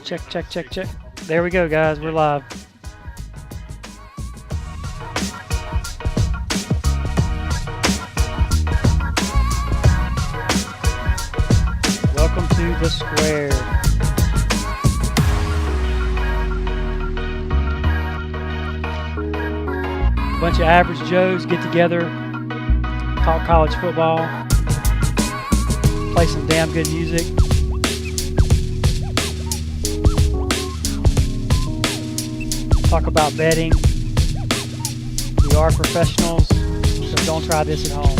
Check, check, check, check. There we go, guys. We're live. Welcome to the square. A bunch of average Joes get together, talk college football, play some damn good music. Talk about betting. We are professionals, so don't try this at home.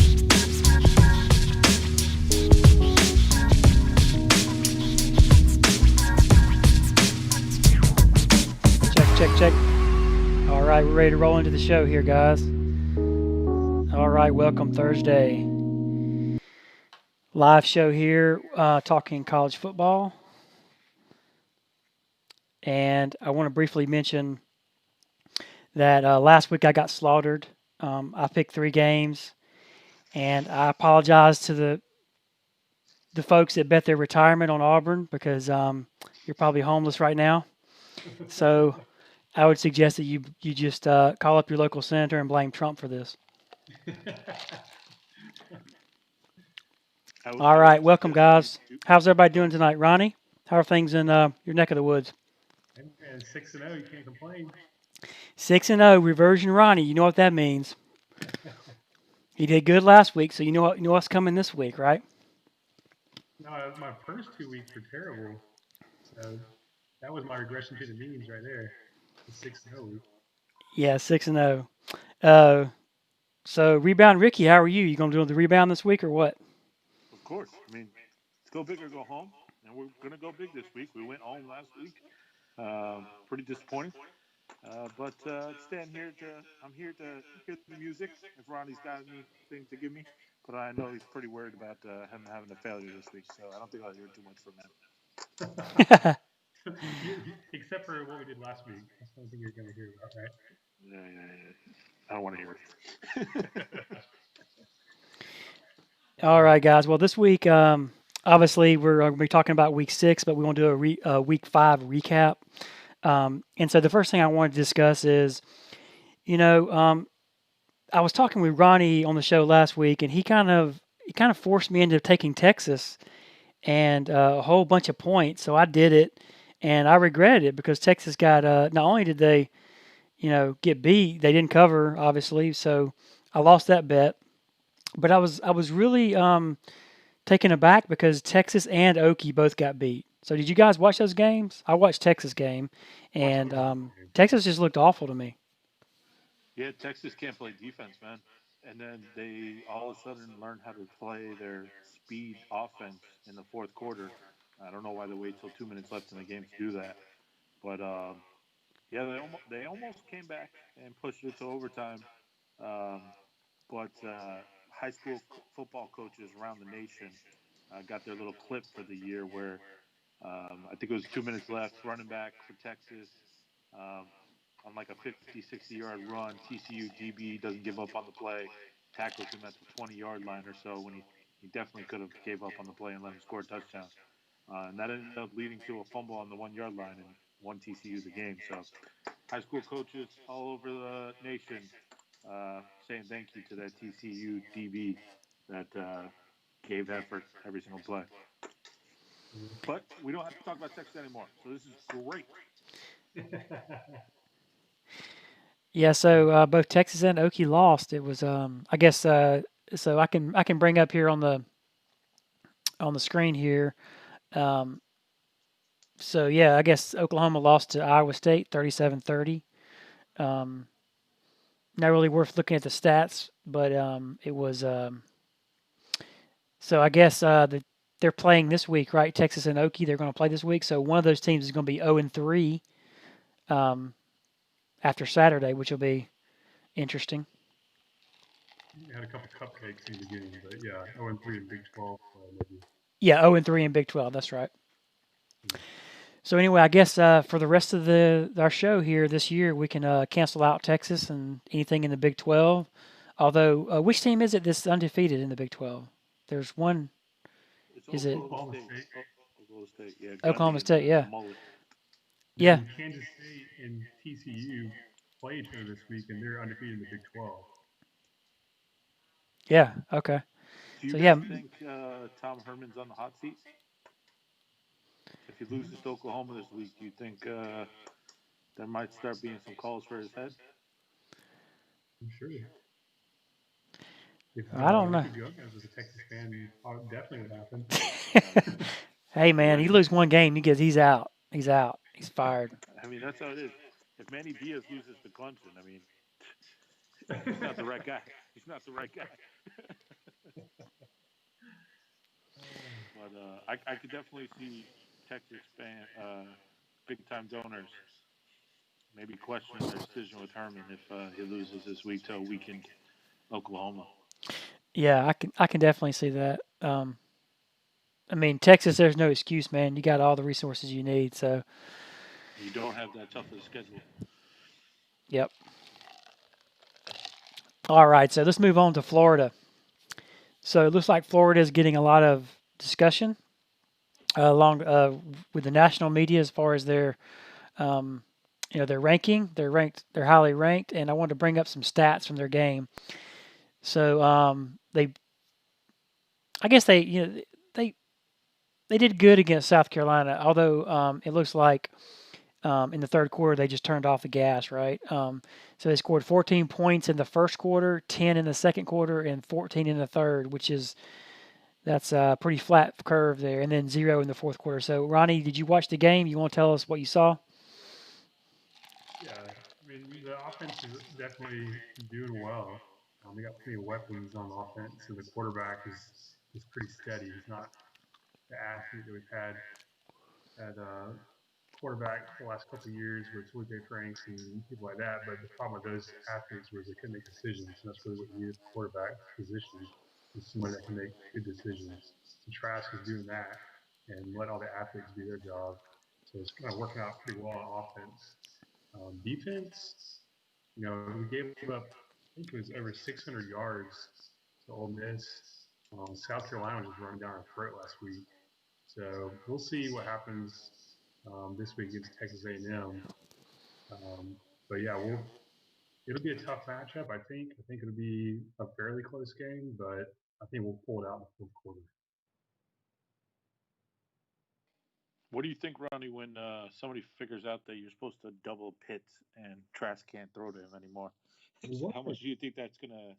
Check, check, check. All right, we're ready to roll into the show here, guys. All right, welcome Thursday. Live show here, talking college football. And I want to briefly mention that last week I got slaughtered. I picked 3 games, and I apologize to the folks that bet their retirement on Auburn because you're probably homeless right now. So I would suggest that you just call up your local senator and blame Trump for this. All right, welcome, guys. How's everybody doing tonight? Ronnie, how are things in your neck of the woods? And 6-0, you can't complain. 6-0, reversion Ronnie. You know what that means. He did good last week, so you know what's coming this week, right? No, my first 2 weeks were terrible. So that was my regression to the means right there. The 6-0 week. Yeah, 6-0. So rebound Ricky, how are you? You gonna do the rebound this week or what? Of course. I mean, let's go big or go home, and we're gonna go big this week. We went home last week. Pretty disappointing. But I'm here to hear the music. If Ronnie's got anything to give me, but I know he's pretty worried about him having a failure this week, so I don't think I'll hear too much from him. Except for what we did last week. That's the only thing you're going to hear about, right? Yeah. I don't want to hear it. All right, guys. Well, this week, obviously, we're going to be talking about week 6, but we want to do a week 5 recap. And so the first thing I wanted to discuss is, I was talking with Ronnie on the show last week, and he kind of forced me into taking Texas and a whole bunch of points. So I did it, and I regretted it because Texas got not only did they, get beat, they didn't cover obviously, so I lost that bet. But I was really taken aback because Texas and Okie both got beat. So did you guys watch those games? I watched Texas game, and Texas just looked awful to me. Yeah, Texas can't play defense, man. And then they all of a sudden learn how to play their speed offense in the fourth quarter. I don't know why they wait till 2 minutes left in the game to do that. But yeah, they almost came back and pushed it to overtime. But high school football coaches around the nation got their little clip for the year where I think it was 2 minutes left, running back for Texas. On like a 50, 60-yard run, TCU DB doesn't give up on the play, tackles him at the 20-yard line or so when he definitely could have gave up on the play and let him score a touchdown. And that ended up leading to a fumble on the 1-yard line and won TCU the game. So high school coaches all over the nation saying thank you to that TCU DB that gave effort every single play. But we don't have to talk about Texas anymore, so this is great. Yeah, so both Texas and Okie lost. It was, I guess, so I can bring up here on the screen here. So yeah, I guess Oklahoma lost to Iowa State 37-30. Not really worth looking at the stats, but it was. So I guess they're playing this week, right? Texas and Okie, they're going to play this week. So one of those teams is going to be 0-3 after Saturday, which will be interesting. Had a couple cupcakes in the beginning, but yeah, 0-3 in Big 12. Maybe. Yeah, 0-3 in Big 12. That's right. So anyway, I guess for the rest of our show here this year, we can cancel out Texas and anything in the Big 12. Although, which team is it that's undefeated in the Big 12? There's one. Is it? Oklahoma State. Yeah, Oklahoma Gundy and State. the Yeah, mullet. yeah, Then Kansas State and TCU play each other this week, and they're undefeated in the Big 12. yeah. Okay. Do you So yeah, guys think Tom Herman's on the hot seat? If he loses to Oklahoma this week, do you think there might start being some calls for his head? I'm sure. If I don't know. Ricky Gomez was a Texas fan, definitely would happen. Hey man, he Right. lose one game, he's out. He's out. He's fired. I mean, that's how it is. If Manny Diaz loses to Clemson, I mean, he's not the right guy. He's not the right guy. But I could definitely see Texas big time donors maybe questioning their decision with Herman if he loses this week to a weakened Oklahoma. Yeah, I can definitely see that. I mean, Texas, there's no excuse, man. You got all the resources you need. So, You don't have that tough of a schedule. yep. All right, so let's move on to Florida. So it looks like Florida is getting a lot of discussion along with the national media as far as um, their ranking. They're ranked. They're highly ranked, and I wanted to bring up some stats from their game. So I guess they they did good against South Carolina, although it looks like in the third quarter they just turned off the gas, right? So they scored 14 points in the first quarter, 10 in the second quarter, and 14 in the third, that's a pretty flat curve there, and then 0 in the fourth quarter. So Ronnie, did you watch the game? You want to tell us what you saw? Yeah, I mean the offense is definitely doing well. They got plenty of weapons on offense, and the quarterback is pretty steady. He's not the athlete that we've had quarterback the last couple of years with Felipe Franks and people like that. But the problem with those athletes was they couldn't make decisions, and that's really what you need at the quarterback position is somebody that can make good decisions. And Trask is doing that and let all the athletes do their job. So it's kind of working out pretty well on offense. Defense, we gave up, I think it was over 600 yards to Ole Miss. South Carolina was just running down our throat last week. So we'll see what happens this week against Texas A&M. But yeah, it'll be a tough matchup. I think. I think it'll be a fairly close game, but I think we'll pull it out in the fourth quarter. What do you think, Ronnie, when somebody figures out that you're supposed to double Pitts and Trask can't throw to him anymore? How much do you think that's going to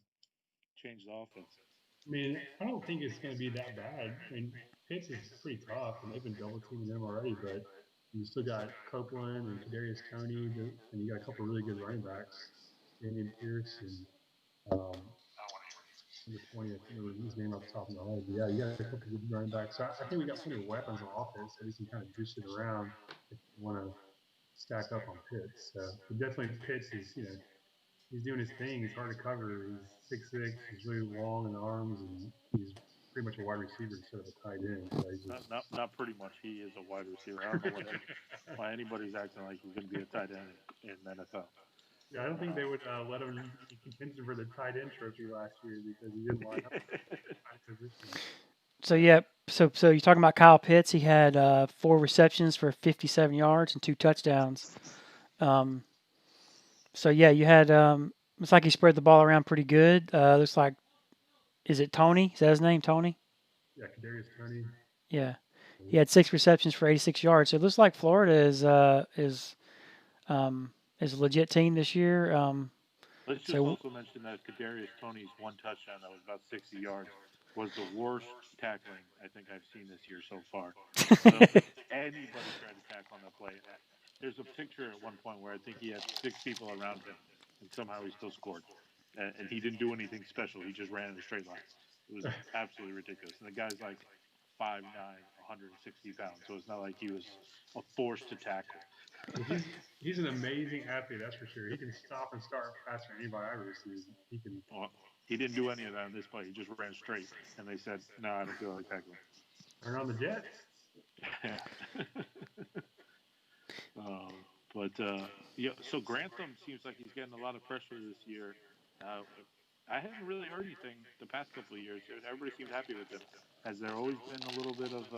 change the offense? I mean, I don't think it's going to be that bad. I mean, Pitts is pretty tough, and they've been double teaming him already. But you still got Copeland and Kadarius Toney, and you got a couple of really good running backs, Damian Pierce and number 20. I can't remember his name off the top of my head. But yeah, you got a couple of good running backs. So I think we got plenty of weapons on offense that we can kind of dish it around if you want to stack up on Pitts. So definitely Pitts is, he's doing his thing. He's hard to cover. He's 6'6". He's really long in the arms, and he's pretty much a wide receiver instead of a tight end. So he's just Not pretty much. He is a wide receiver. I don't know why anybody's acting like he's going to be a tight end in the NFL. Yeah, I don't think they would let him be contention for the tight end trophy last year because he didn't line up position. So yeah, so you're talking about Kyle Pitts. He had 4 receptions for 57 yards and 2 touchdowns. So yeah, you had looks like he spread the ball around pretty good. Looks like, is it Tony? Is that his name, Tony? Yeah, Kadarius Toney. Yeah, he had 6 receptions for 86 yards. So it looks like Florida is a legit team this year. Let's just also mention that Kadarius Toney's one touchdown that was about 60 yards was the worst tackling I think I've seen this year so far. So anybody tried to tackle on that play. There's a picture at one point where I think he had 6 people around him, and somehow he still scored. And he didn't do anything special. He just ran in a straight line. It was absolutely ridiculous. And the guy's like 5'9", 160 pounds. So it's not like he was a force to tackle. He's an amazing athlete, that's for sure. He can stop and start faster than anybody I've ever seen. He can. Well, he didn't do any of that on this play. He just ran straight, and they said, "No, I don't feel like tackling." Turn on the Jets. Yeah. So Grantham seems like he's getting a lot of pressure this year. I haven't really heard anything the past couple of years. Everybody seemed happy with him. Has there always been a little bit of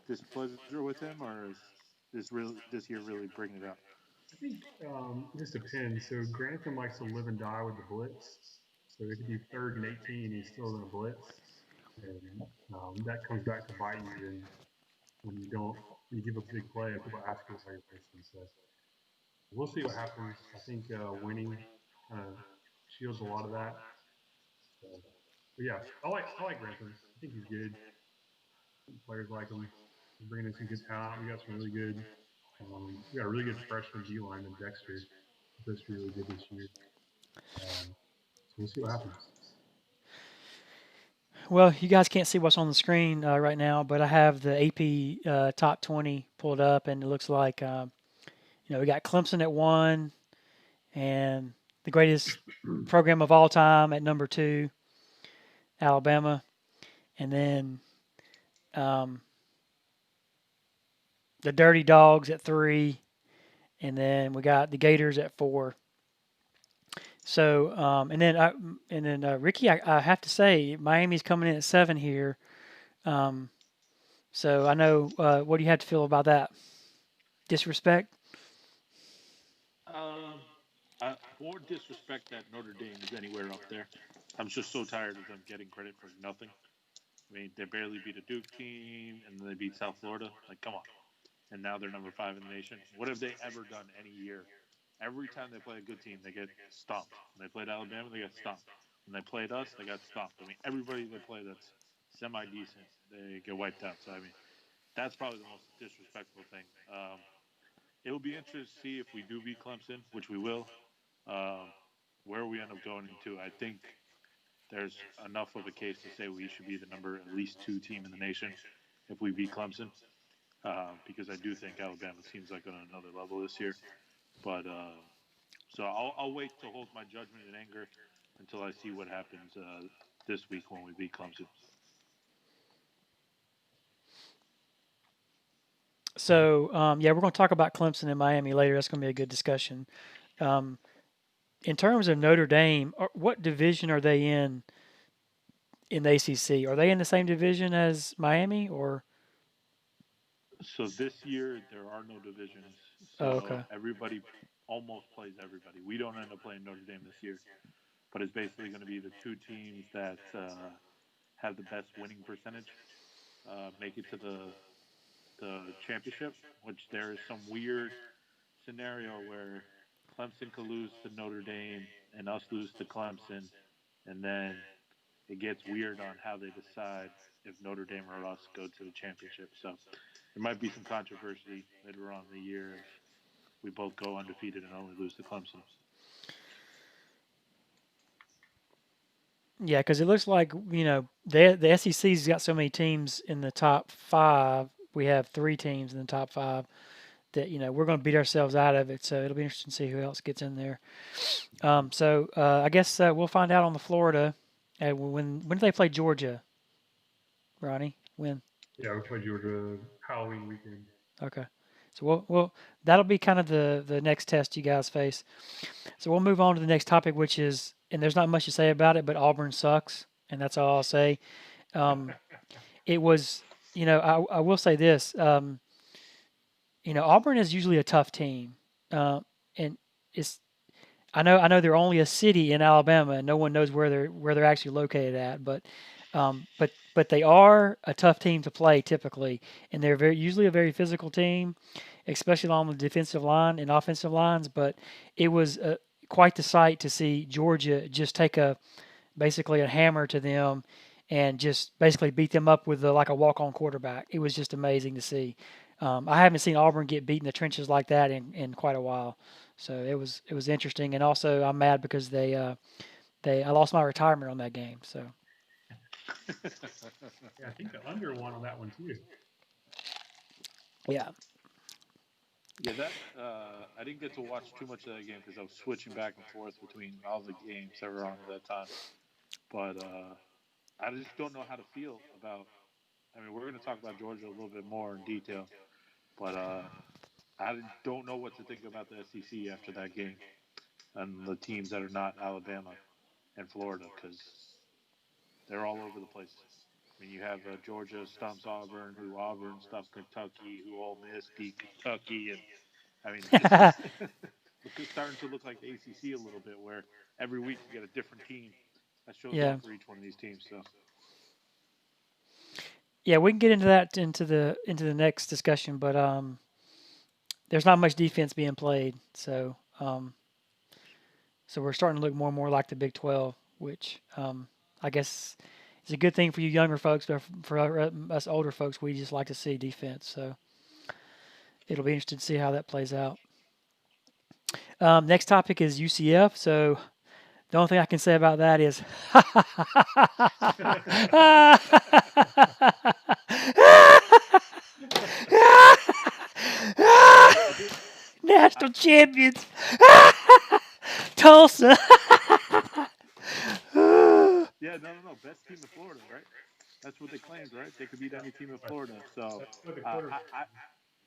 displeasure with him, or is this year really bringing it up? I think it just depends. So Grantham likes to live and die with the blitz. So it could be third and 18, he's still going to blitz, and that comes back to bite you when you give up a big play and people ask you why you're blitzing. So we'll see what happens. I think winning kind of shields a lot of that. So, but yeah, I like Grantham. I think he's good. Players like him. We're bringing in some good talent. We got some really good. We got a really good freshman D lineman, Dexter. Supposed to be really good this year. So we'll see what happens. Well, you guys can't see what's on the screen right now, but I have the AP top 20 pulled up, and it looks like we got Clemson at 1, and the greatest program of all time at number 2, Alabama, and then um, the Dirty Dogs at 3, and then we got the Gators at 4. So Ricky, I have to say Miami's coming in at 7 here. So I know what do you have to feel about that? Disrespect? Um, more disrespect that Notre Dame is anywhere up there. I'm just so tired of them getting credit for nothing. I mean, they barely beat a Duke team, and then they beat South Florida. Like, come on. And now they're number 5 in the nation. What have they ever done any year? Every time they play a good team, they get stomped. When they played Alabama, they got stomped. When they played us, they got stomped. I mean, everybody they play that's semi decent, they get wiped out. So, I mean, that's probably the most disrespectful thing. It will be interesting to see if we do beat Clemson, which we will, um, where we end up going into. I think there's enough of a case to say we should be the number at least 2 team in the nation if we beat Clemson, because I do think Alabama seems like on another level this year. But so I'll wait to hold my judgment in anger until I see what happens this week when we beat Clemson. So we're going to talk about Clemson and Miami later. That's going to be a good discussion. Um, in terms of Notre Dame, what division are they in the ACC? Are they in the same division as Miami or? So this year there are no divisions, Oh, so okay. everybody almost plays everybody. We don't end up playing Notre Dame this year, but it's basically going to be the 2 teams that have the best winning percentage make it to the championship. Which there is some weird scenario where Clemson could lose to Notre Dame and us lose to Clemson, and then it gets weird on how they decide if Notre Dame or us go to the championship. So there might be some controversy later on in the year if we both go undefeated and only lose to Clemson. Yeah, because it looks like the SEC's got so many teams in the top 5. We have 3 teams in the top 5 that we're going to beat ourselves out of it. So it'll be interesting to see who else gets in there. I guess we'll find out on the Florida. When do they play Georgia, Ronnie? When? Yeah, we play Georgia Halloween weekend. Okay. So that'll be kind of the next test you guys face. So we'll move on to the next topic, which is, and there's not much to say about it, but Auburn sucks, and that's all I'll say. It was, I will say this. Auburn is usually a tough team, and it's. I know they're only a city in Alabama, and no one knows where they're actually located at. But they are a tough team to play typically, and they're usually a very physical team, especially along the defensive line and offensive lines. But it was quite the sight to see Georgia just take basically a hammer to them and just basically beat them up with like a walk-on quarterback. It was just amazing to see. I haven't seen Auburn get beat in the trenches like that in quite a while. So it was interesting, and also I'm mad because I lost my retirement on that game. So Yeah, I think the under won on that one too. yeah, Yeah, that I didn't get to watch too much of that game because I was switching back and forth between all the games that were on at that time. But I just don't know how to feel about. I mean, we're going to talk about Georgia a little bit more in detail, but I don't know what to think about the SEC after that game and the teams that are not Alabama and Florida because they're all over the place. I mean, you have Georgia stomps Auburn, who Auburn stomps Kentucky, who Ole Miss beat Kentucky, and I mean, this is it's starting to look like the ACC a little bit, where every week you get a different team that shows Yeah. up for each one of these teams. So Yeah, we can get into that into the next discussion, but there's not much defense being played, so we're starting to look more and more like the Big 12, which I guess is a good thing for you younger folks, but for us older folks, we just like to see defense. So it'll be interesting to see how that plays out. Next topic is UCF. So the only thing I can say about that is I did. I, national champions, Tulsa. yeah, no. Best team in Florida, right? That's what they claimed, right? They could beat any team in But Florida. So that's what the uh, quarter. I, I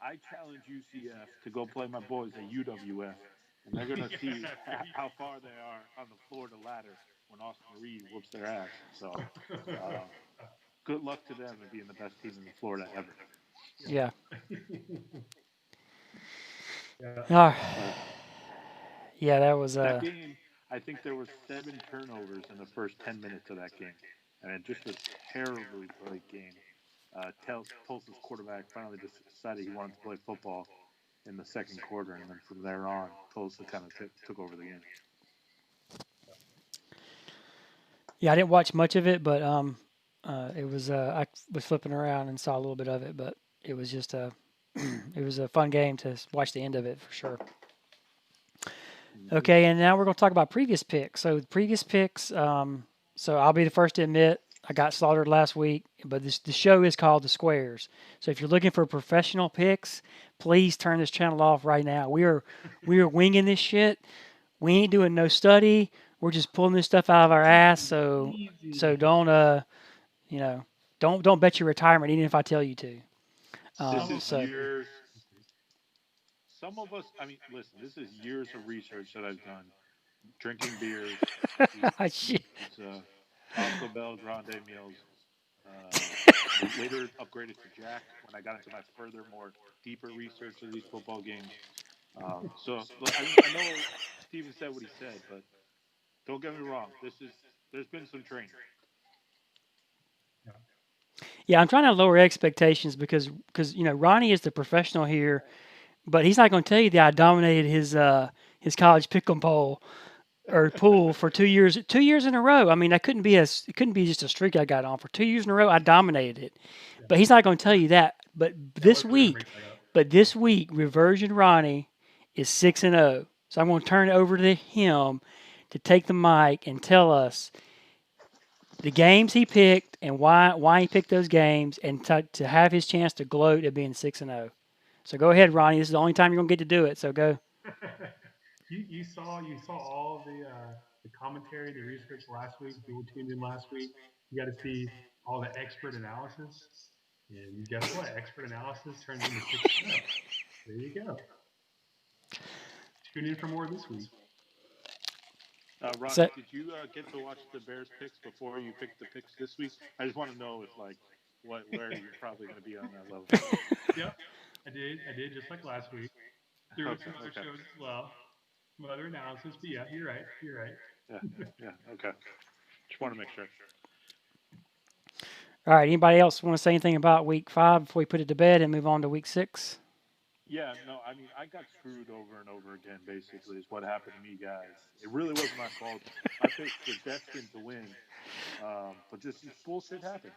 I challenge UCF to go play my boys at UWF, and they're gonna see how far they are on the Florida ladder when Austin Reed whoops their ass. So, uh, good luck to them and being the best team in Florida ever. Yeah. Yeah. Uh, But yeah, that was that game, I think there was 7 turnovers in the first 10 minutes of that game. I mean, just a terribly played game. Tulsa's quarterback finally decided he wanted to play football in the second quarter, and then from there on, Tulsa kind of took over the game. yeah, I didn't watch much of it, but it was I was flipping around and saw a little bit of it, but it was just a it was a fun game to watch the end of it for sure. Mm-hmm. Okay, and now we're going to talk about previous picks. So previous picks. So I'll be the first to admit I got slaughtered last week, but the show is called The Squares. So if you're looking for professional picks, please turn this channel off right now. We are winging this shit. We ain't doing no study. We're just pulling this stuff out of our ass. So Easy. don't you know don't bet your retirement even if I tell you to. This Some is of us So do. years. Some of us, I mean, listen, this is years of research that I've done. Drinking beers, shit. these Taco Bell Grande meals. Uh, Later upgraded to Jack when I got into my further, more deeper research of these football games. So I know Steven said what he said, but don't get me wrong. There's been some training. Yeah. Yeah, I'm trying to lower expectations because Ronnie is the professional here, but he's not going to tell you that I dominated his college pick'em bowl or pool for 2 years in a row. I mean, it couldn't be just a streak I got on for 2 years in a row. I dominated it, Yeah. but he's not going to tell you that. But Yeah. this We're gonna week, bring that up. Reversion Ronnie is 6-0. So I'm going to turn it over to him to take the mic and tell us the games he picked and why he picked those games, and to have his chance to gloat at being 6-0. So go ahead, Ronnie. This is the only time you're gonna get to do it. So go. You saw all the commentary, the research last week. People tuned in last week. You got to see all the expert analysis, and guess what? Expert analysis turns into 6-0. There you go. Tune in for more this week. So Ronnie, did you get to watch the Bears picks before you picked the picks this week? I just want to know if like where you're probably going to be on that level. Yep, I did. I did just like last week. Threw in Okay, some other okay, shows as well, some other analysis. But yeah, you're right. You're right. yeah, yeah, okay. Just want to make sure. all right. Anybody else want to say anything about week 5 before we put it to bed and move on to week 6? Yeah, no, I mean, I got screwed over and over again, basically, is what happened to me, guys. It really wasn't my fault. My picks were destined to win, but just bullshit happened.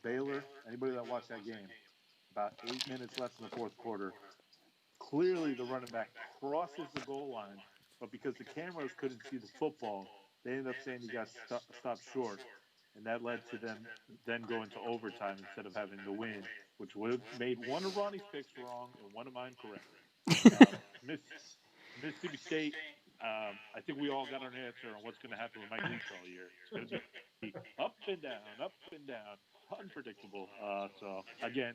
Baylor, anybody that watched that game, about 8 minutes left in the fourth quarter, clearly the running back crosses the goal line, but because the cameras couldn't see the football, they ended up saying he got stopped short, and that led to them then going to overtime instead of having the win, which would have made one of Ronnie's picks wrong and one of mine correct. Uh, Miss, Mississippi State, I think we all got our answer on what's going to happen with Mike Leach all year. It's going to be up and down, unpredictable. So again,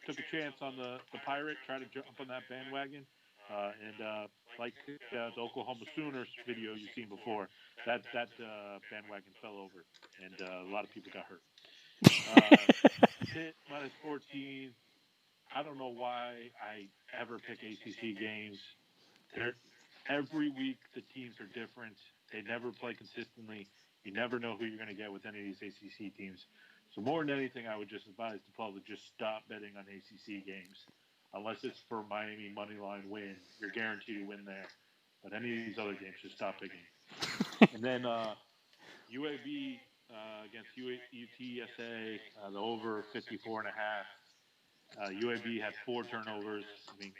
took a chance on the Pirate, tried to jump on that bandwagon, and like the Oklahoma Sooners video you've seen before, that bandwagon fell over, and a lot of people got hurt. Pitt minus 14. I don't know why I ever pick ACC games. They're, every week the teams are different. They never play consistently. You never know who you're going to get with any of these ACC teams. So more than anything, I would just advise the public just stop betting on ACC games, unless it's for Miami money line win. You're guaranteed to win there. But any of these other games, just stop picking. And then UAB against UTSA, the over 54 and a half. UAB had 4 turnovers. I mean,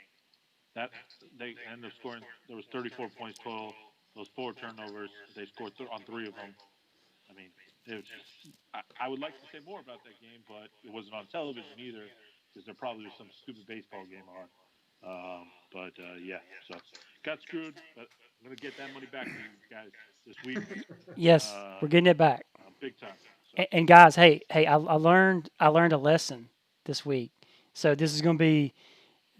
that they ended up scoring. There was 34 points total. Those 4 turnovers, they scored on 3 of them. I mean, it was just. I would like to say more about that game, but it wasn't on television either, because there probably was some stupid baseball game on. Yeah, so got screwed, but I'm gonna get that money back for you guys this week, Yes, we're getting it back. big time. So And guys, hey, I learned a lesson this week. So this is going to be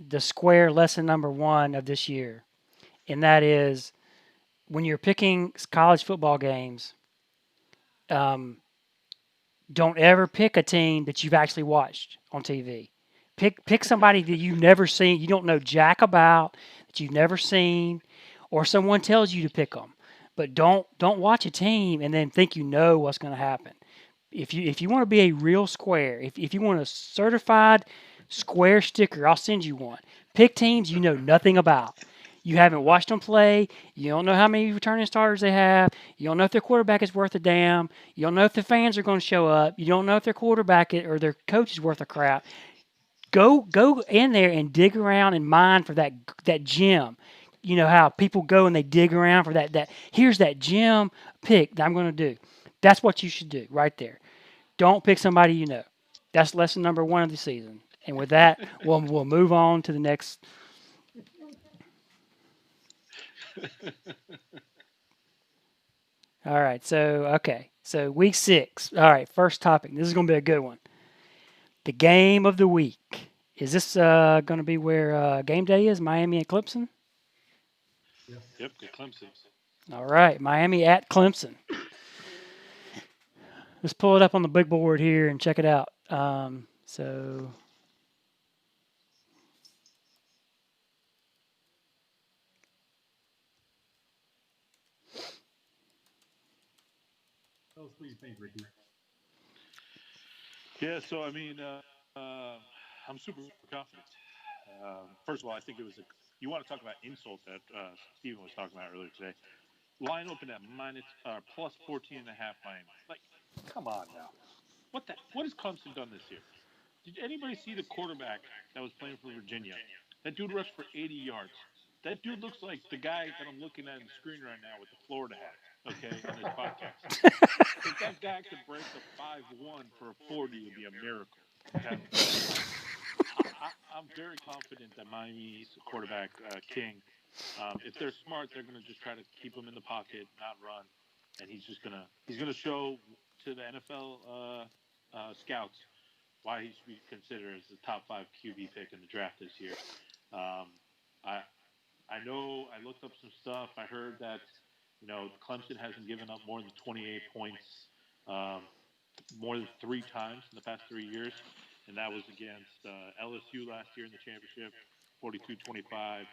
the square lesson number one of this year, and that is when you're picking college football games, um, don't ever pick a team that you've actually watched on TV. Pick somebody that you've never seen, you don't know jack about, that you've never seen, or someone tells you to pick them. But don't watch a team and then think you know what's going to happen. If you want to be a real square, if you want a certified square sticker, I'll send you one. Pick teams you know nothing about. You haven't watched them play. You don't know how many returning starters they have. You don't know if their quarterback is worth a damn. You don't know if the fans are going to show up. You don't know if their quarterback or their coach is worth a crap. Go in there and dig around and mine for that gem. You know how people go and they dig around for that here's that gem pick that I'm going to do. That's what you should do right there. Don't pick somebody you know. That's lesson number one of the season. And with that, we'll move on to the next. All right. So okay. So week 6. All right. First topic. This is going to be a good one. The game of the week. Is this going to be where game day is? Miami and Clemson. Yes. yep, the Clemson. All right. Miami at Clemson. Let's pull it up on the big board here and check it out. So Tell us what you think, Ricky. Yeah, so I mean, I'm super confident. First of all, I think it was a. You want to talk about insult that Steven was talking about earlier today. Line opened at plus 14 and a half Miami. Like, come on now. What has Clemson done this year? Did anybody see the quarterback that was playing for Virginia? That dude rushed for 80 yards. That dude looks like the guy that I'm looking at on the screen right now with the Florida hat, okay, on this podcast. If that guy could break a 5-1 for a 40, it would be a miracle. Okay. I'm very confident that Miami's quarterback, King, if they're smart, they're going to just try to keep him in the pocket, not run. And he's gonna show to the NFL scouts why he should be considered as the top 5 QB pick in the draft this year. Um, I I know I looked up some stuff. I heard that Clemson hasn't given up more than 28 points um, more than 3 times in the past 3 years, and that was against LSU last year in the championship, 42-25.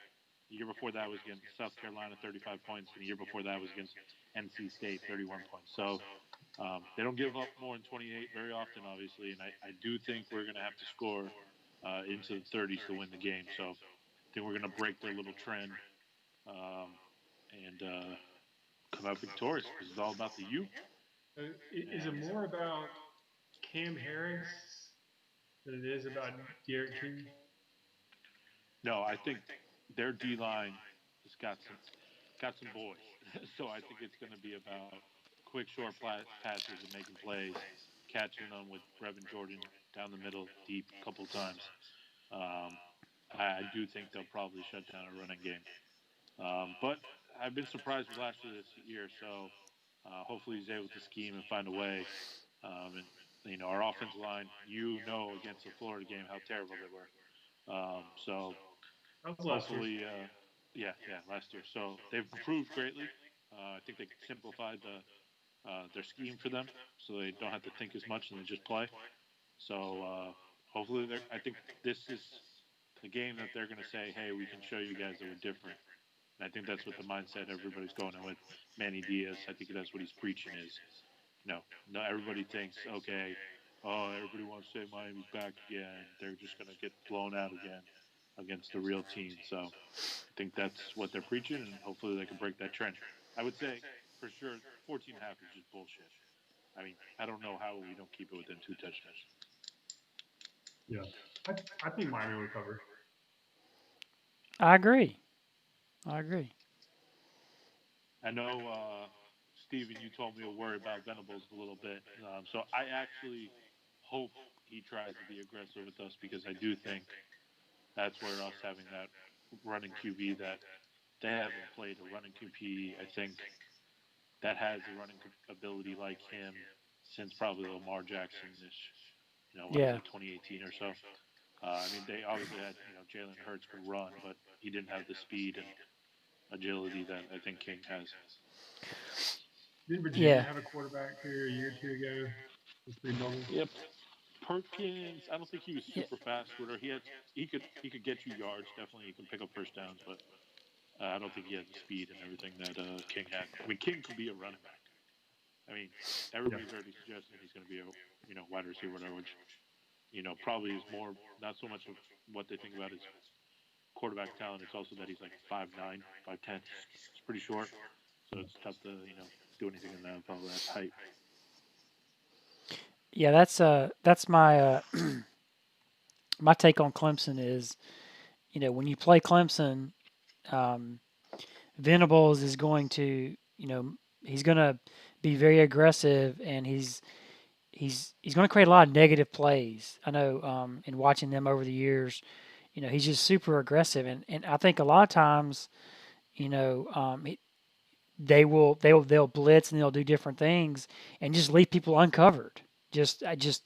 The year before that was against South Carolina, 35 points, and the year before that was against NC State, 31 points. So they don't give up more than 28 very often, obviously, and I do think we're going to have to score into the 30s to win the game. So I think we're going to break their little trend um, and come out victorious because it's all about the U. Is it more about Cam Harris than it is about Derek King? No, I think their D line has got some boys. So I think it's going to be about quick, short passes and making plays, catching them with Brevin Jordan down the middle, deep, a couple of times. Um, I do think they'll probably shut down a running game. But I've been surprised with Lashley this year, so hopefully he's able to scheme and find a way. And our offensive line, against the Florida game how terrible they were. So That was last year. hopefully, last year. So they've improved greatly. I think they simplified their scheme for them, so they don't have to think as much and they just play. So hopefully, I think this is the game that they're going to say, "Hey, we can show you guys that we're different." And I think that's what the mindset everybody's going in with. Manny Diaz, I think that's what he's preaching is, no, everybody thinks, okay, oh, everybody wants to say Miami's back again. They're just going to get blown out again against the real team. So I think that's what they're preaching, and hopefully they can break that trend. I would say for sure 14 and a half is just bullshit. I mean, I don't know how we don't keep it within 2 touchdowns. Yeah, I think Miami will cover. I agree. I agree. I know, Steven, you told me to worry about Venables a little bit. So I actually hope he tries to be aggressive with us because I do think that's where us having that running QB that they haven't played a running QB, I think, that has a running ability like him since probably Lamar Jackson ish. What is Yeah. it, 2018 or so? I mean, they obviously had, Jalen Hurts could run, but he didn't have the speed and agility that I think King has. Didn't Virginia Yeah. have a quarterback here a year or two ago? It's pretty mobile. Yep. Perkins, I don't think he was Yeah. super fast. Where he could get you yards. Definitely, he can pick up first downs, but I don't think he had the speed and everything that King had. I mean, King could be a running back. I mean, Yeah, everybody's already suggesting he's going to be a wide receiver, whatever. Which probably is more not so much of what they think about his quarterback talent. It's also that he's like 5'9", 5'10". It's pretty short, so it's tough to do anything in that probably that height. Yeah, that's my my take on Clemson is, when you play Clemson, um, Venables is going to, he's going to be very aggressive, and he's going to create a lot of negative plays. I know, in watching them over the years, he's just super aggressive, and I think a lot of times, you know, they'll blitz and they'll do different things and just leave people uncovered, just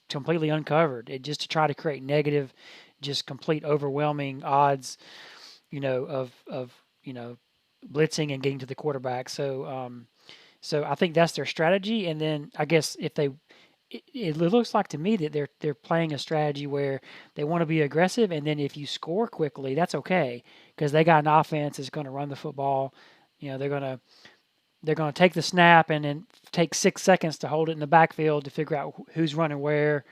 completely uncovered, just to try to create negative, just complete overwhelming odds, of blitzing and getting to the quarterback. So I think that's their strategy. And then I guess if it looks like to me that they're playing a strategy where they want to be aggressive, and then if you score quickly, that's okay because they got an offense that's going to run the football. They're going to take the snap and then take 6 seconds to hold it in the backfield to figure out who's running where.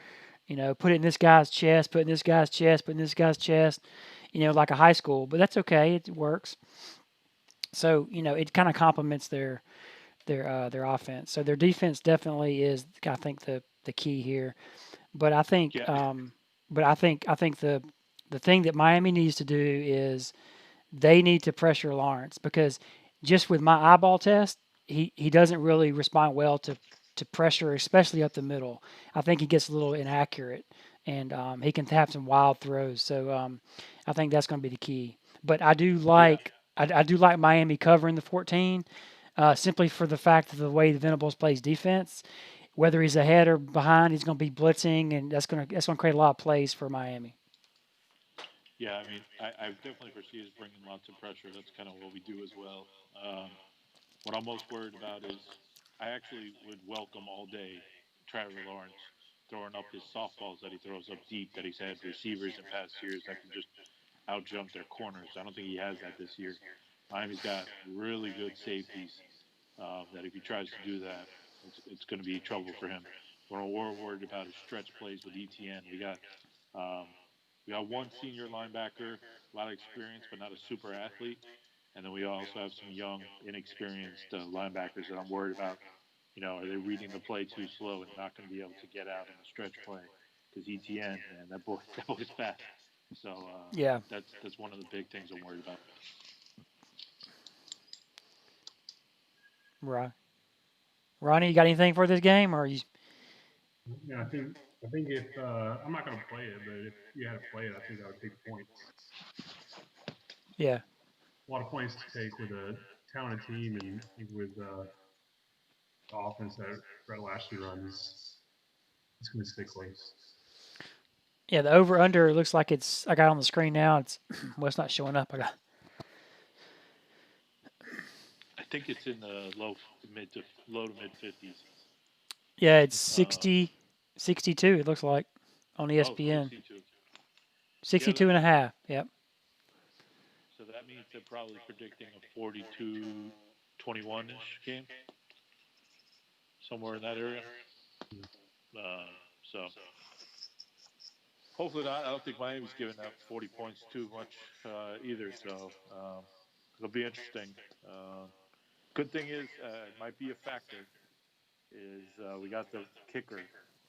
Put it in this guy's chest, put it in this guy's chest, put it in this guy's chest. Like a high school, but that's okay. It works. So it kind of complements their offense. So their defense definitely is, I think, the key here. But I think, Yeah, I think the thing that Miami needs to do is they need to pressure Lawrence because just with my eyeball test, he doesn't really respond well to pressure, especially up the middle. I think he gets a little inaccurate, and he can have some wild throws. So I think that's going to be the key. But yeah, I do like Miami covering the 14, simply for the fact of the way the Venables plays defense. Whether he's ahead or behind, he's going to be blitzing, and that's going to create a lot of plays for Miami. yeah. I mean, I definitely foresee us bringing lots of pressure. That's kind of what we do as well. Um, what I'm most worried about is I actually would welcome all day Trevor Lawrence throwing up his softballs that he throws up deep that he's had receivers in past years that can just out jump their corners. I don't think he has that this year. Miami's got really good safeties that if he tries to do that, it's going to be trouble for him. What we're worried about is stretch plays with ETN. Um, we got one senior linebacker, a lot of experience, but not a super athlete. And then we also have some young, inexperienced linebackers that I'm worried about. Are they reading the play too slow and not going to be able to get out in a stretch play? Because ETN, man, that boy's fast. So Yeah, that's one of the big things I'm worried about. right. Ronnie, you got anything for this game, or you? yeah. I think if I'm not going to play it, but if you had to play it, I think I would take points. Yeah, A lot of points to take with a talented team and with the offense that Brett Lashley runs. It's going to stay close. yeah. The over under looks like it's. I got it on the screen now. It's well, it's not showing up. I think it's in the low to mid 50s. Yeah, it's 60, 62. It looks like on Oh, ESPN. 62. Yeah, 62 and a half. Yep. so that means they're probably predicting a 42-21-ish game, somewhere in that area. So hopefully not. I don't think Miami's giving up 40 points too much either. So it'll be interesting. Good thing is, it might be a factor. Is we got the kicker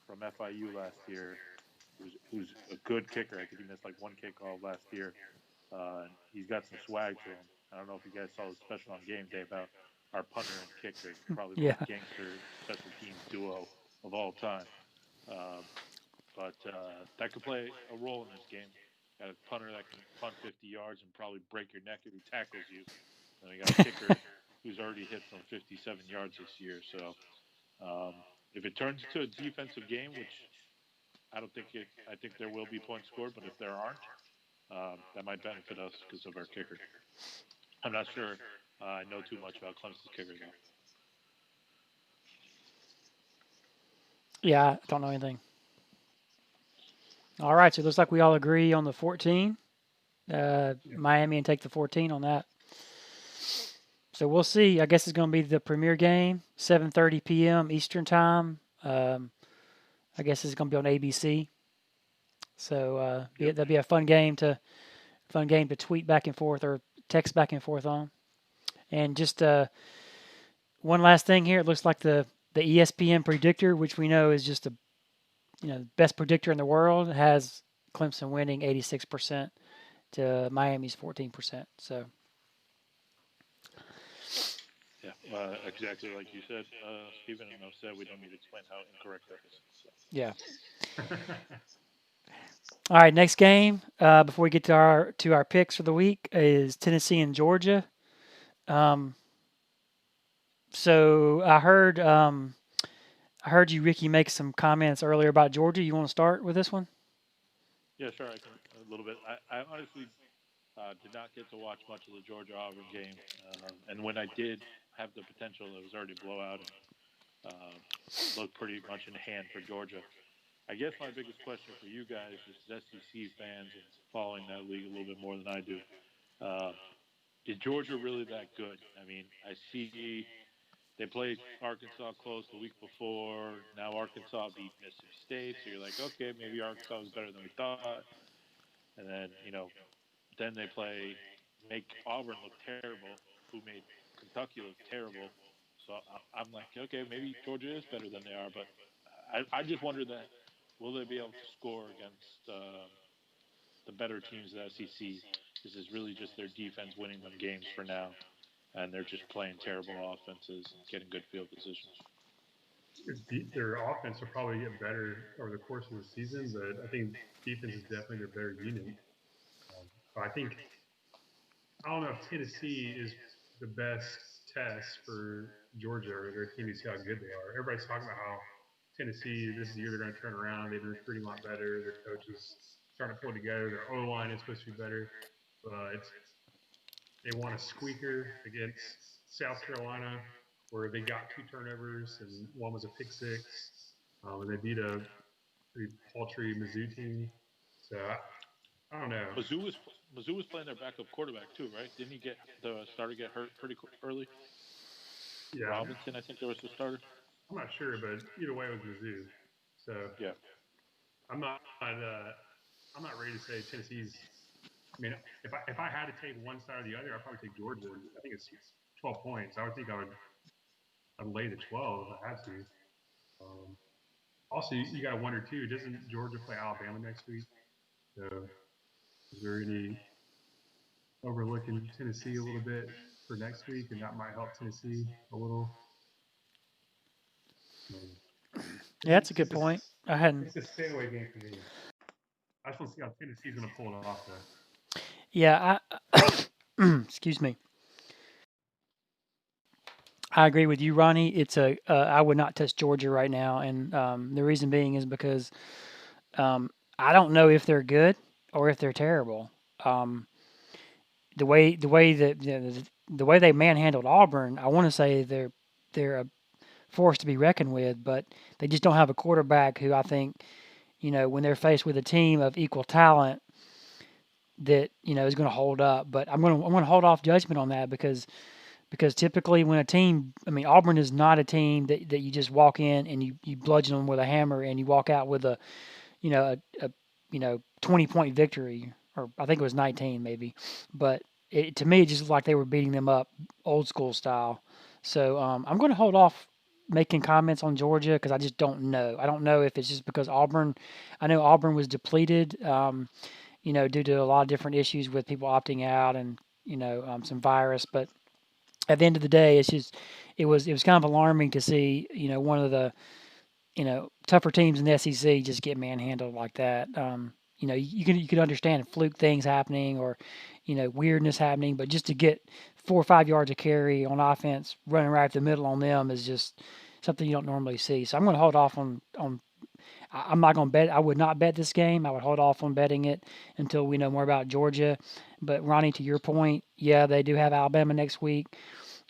from FIU last year, who's a good kicker. I think he missed like one kick all last year. He's got some swag to him. I don't know if you guys saw the special on game day about our punter and kicker, probably the Yeah. most gangster special teams duo of all time. Um, but that could play a role in this game. Got a punter that can punt 50 yards and probably break your neck if he tackles you. And we got a kicker who's already hit some 57 yards this year. So if it turns into a defensive game, which I don't think it, I think there will be points scored, but if there aren't, that might benefit us because of our kicker. I'm not sure I know too much about Clemson's kicker though. Yeah, I don't know anything. All right, so it looks like we all agree on the 14. Miami and take the 14 on that. So we'll see. I guess it's going to be the premier game, 7:30 p.m. Eastern time. I guess it's going to be on ABC. So that'll be a fun game to tweet back and forth or text back and forth on. And just one last thing here. It looks like the ESPN predictor, which we know is just the best predictor in the world, has Clemson winning 86% to Miami's 14%. So Yeah, exactly like you said, Stephen, and I've said we don't need to explain how incorrect that is. So. yeah. All right, next game before we get to our picks for the week is Tennessee and Georgia. So I heard you, Ricky, make some comments earlier about Georgia. You want to start with this one? Yeah, sure. I can a little bit. I honestly did not get to watch much of the Georgia Auburn game, and when I did have the potential, it was already blowout and looked pretty much in hand for Georgia. I guess my biggest question for you guys is SEC fans and following that league a little bit more than I do. Uh, is Georgia really that good? I mean, I see they played Arkansas close the week before. Now Arkansas beat Mississippi State, so you're like, okay, maybe Arkansas was better than we thought. And then then they make Auburn look terrible, who made Kentucky look terrible. So I'm like, okay, maybe Georgia is better than they are, but I just wonder that will they be able to score against the better teams of the SEC? This is really just their defense winning them games for now, and they're just playing terrible offenses and getting good field positions. Their offense will probably get better over the course of the season, but I think defense is definitely their better unit. But I don't know if Tennessee is the best test for Georgia or their team to see how good they are. Everybody's talking about how Tennessee, this is the year they're going to turn around. They've been recruiting a lot better. Their coaches starting to pull together. Their O line is supposed to be better, but they won a squeaker against South Carolina where they got 2 turnovers and one was a pick six. And they beat a pretty paltry Mizzou team. So I don't know. Mizzou was playing their backup quarterback too, right? Didn't he get the starter get hurt pretty early? Yeah, Robinson, I think there was the starter. I'm not sure, but either way, it was Mizzou. So yeah, I'm not ready to say Tennessee's. I mean, if I had to take one side or the other, I'd probably take Georgia. I think it's 12 points. I would think I'd lay the 12 if I had to. Also, you got to wonder too. Doesn't Georgia play Alabama next week? So is there any overlooking Tennessee a little bit for next week, and that might help Tennessee a little? Yeah, that's a good point. I hadn't. It's a stay away game for me. I just want to see how Tennessee's going to pull it off, though. Yeah, excuse me. I agree with you, Ronnie. It's I would not touch Georgia right now, and the reason being is because I don't know if they're good or if they're terrible. The way that the way they manhandled Auburn, I want to say they're force to be reckoned with, but they just don't have a quarterback who I think, when they're faced with a team of equal talent that, is going to hold up. But I'm going to hold off judgment on that because typically when a team, I mean, Auburn is not a team that you just walk in and you bludgeon them with a hammer and you walk out with a 20-point victory, or I think it was 19 maybe. But to me, it just looked like they were beating them up old school style. So I'm going to hold off making comments on Georgia because I just don't know. I don't know if it's just because Auburn, I know Auburn was depleted, due to a lot of different issues with people opting out and, some virus. But at the end of the day, it was kind of alarming to see, one of the, tougher teams in the SEC just get manhandled like that. You could understand fluke things happening or, weirdness happening, but just to get 4 or 5 yards of carry on offense, running right up the middle on them is just something you don't normally see. So I'm going to hold off on. I'm not going to bet. I would not bet this game. I would hold off on betting it until we know more about Georgia. But Ronnie, to your point, yeah, they do have Alabama next week.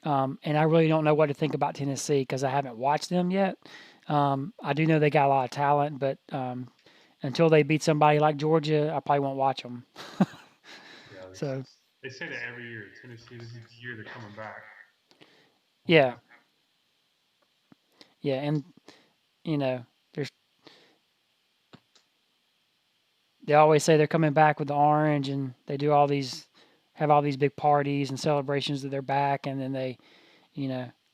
And I really don't know what to think about Tennessee because I haven't watched them yet. I do know they got a lot of talent, but until they beat somebody like Georgia, I probably won't watch them. Yeah, So they say that every year. Tennessee, this is the year they're coming back. yeah, yeah, and there's they always say they're coming back with the orange, and they do have all these big parties and celebrations that they're back, and then they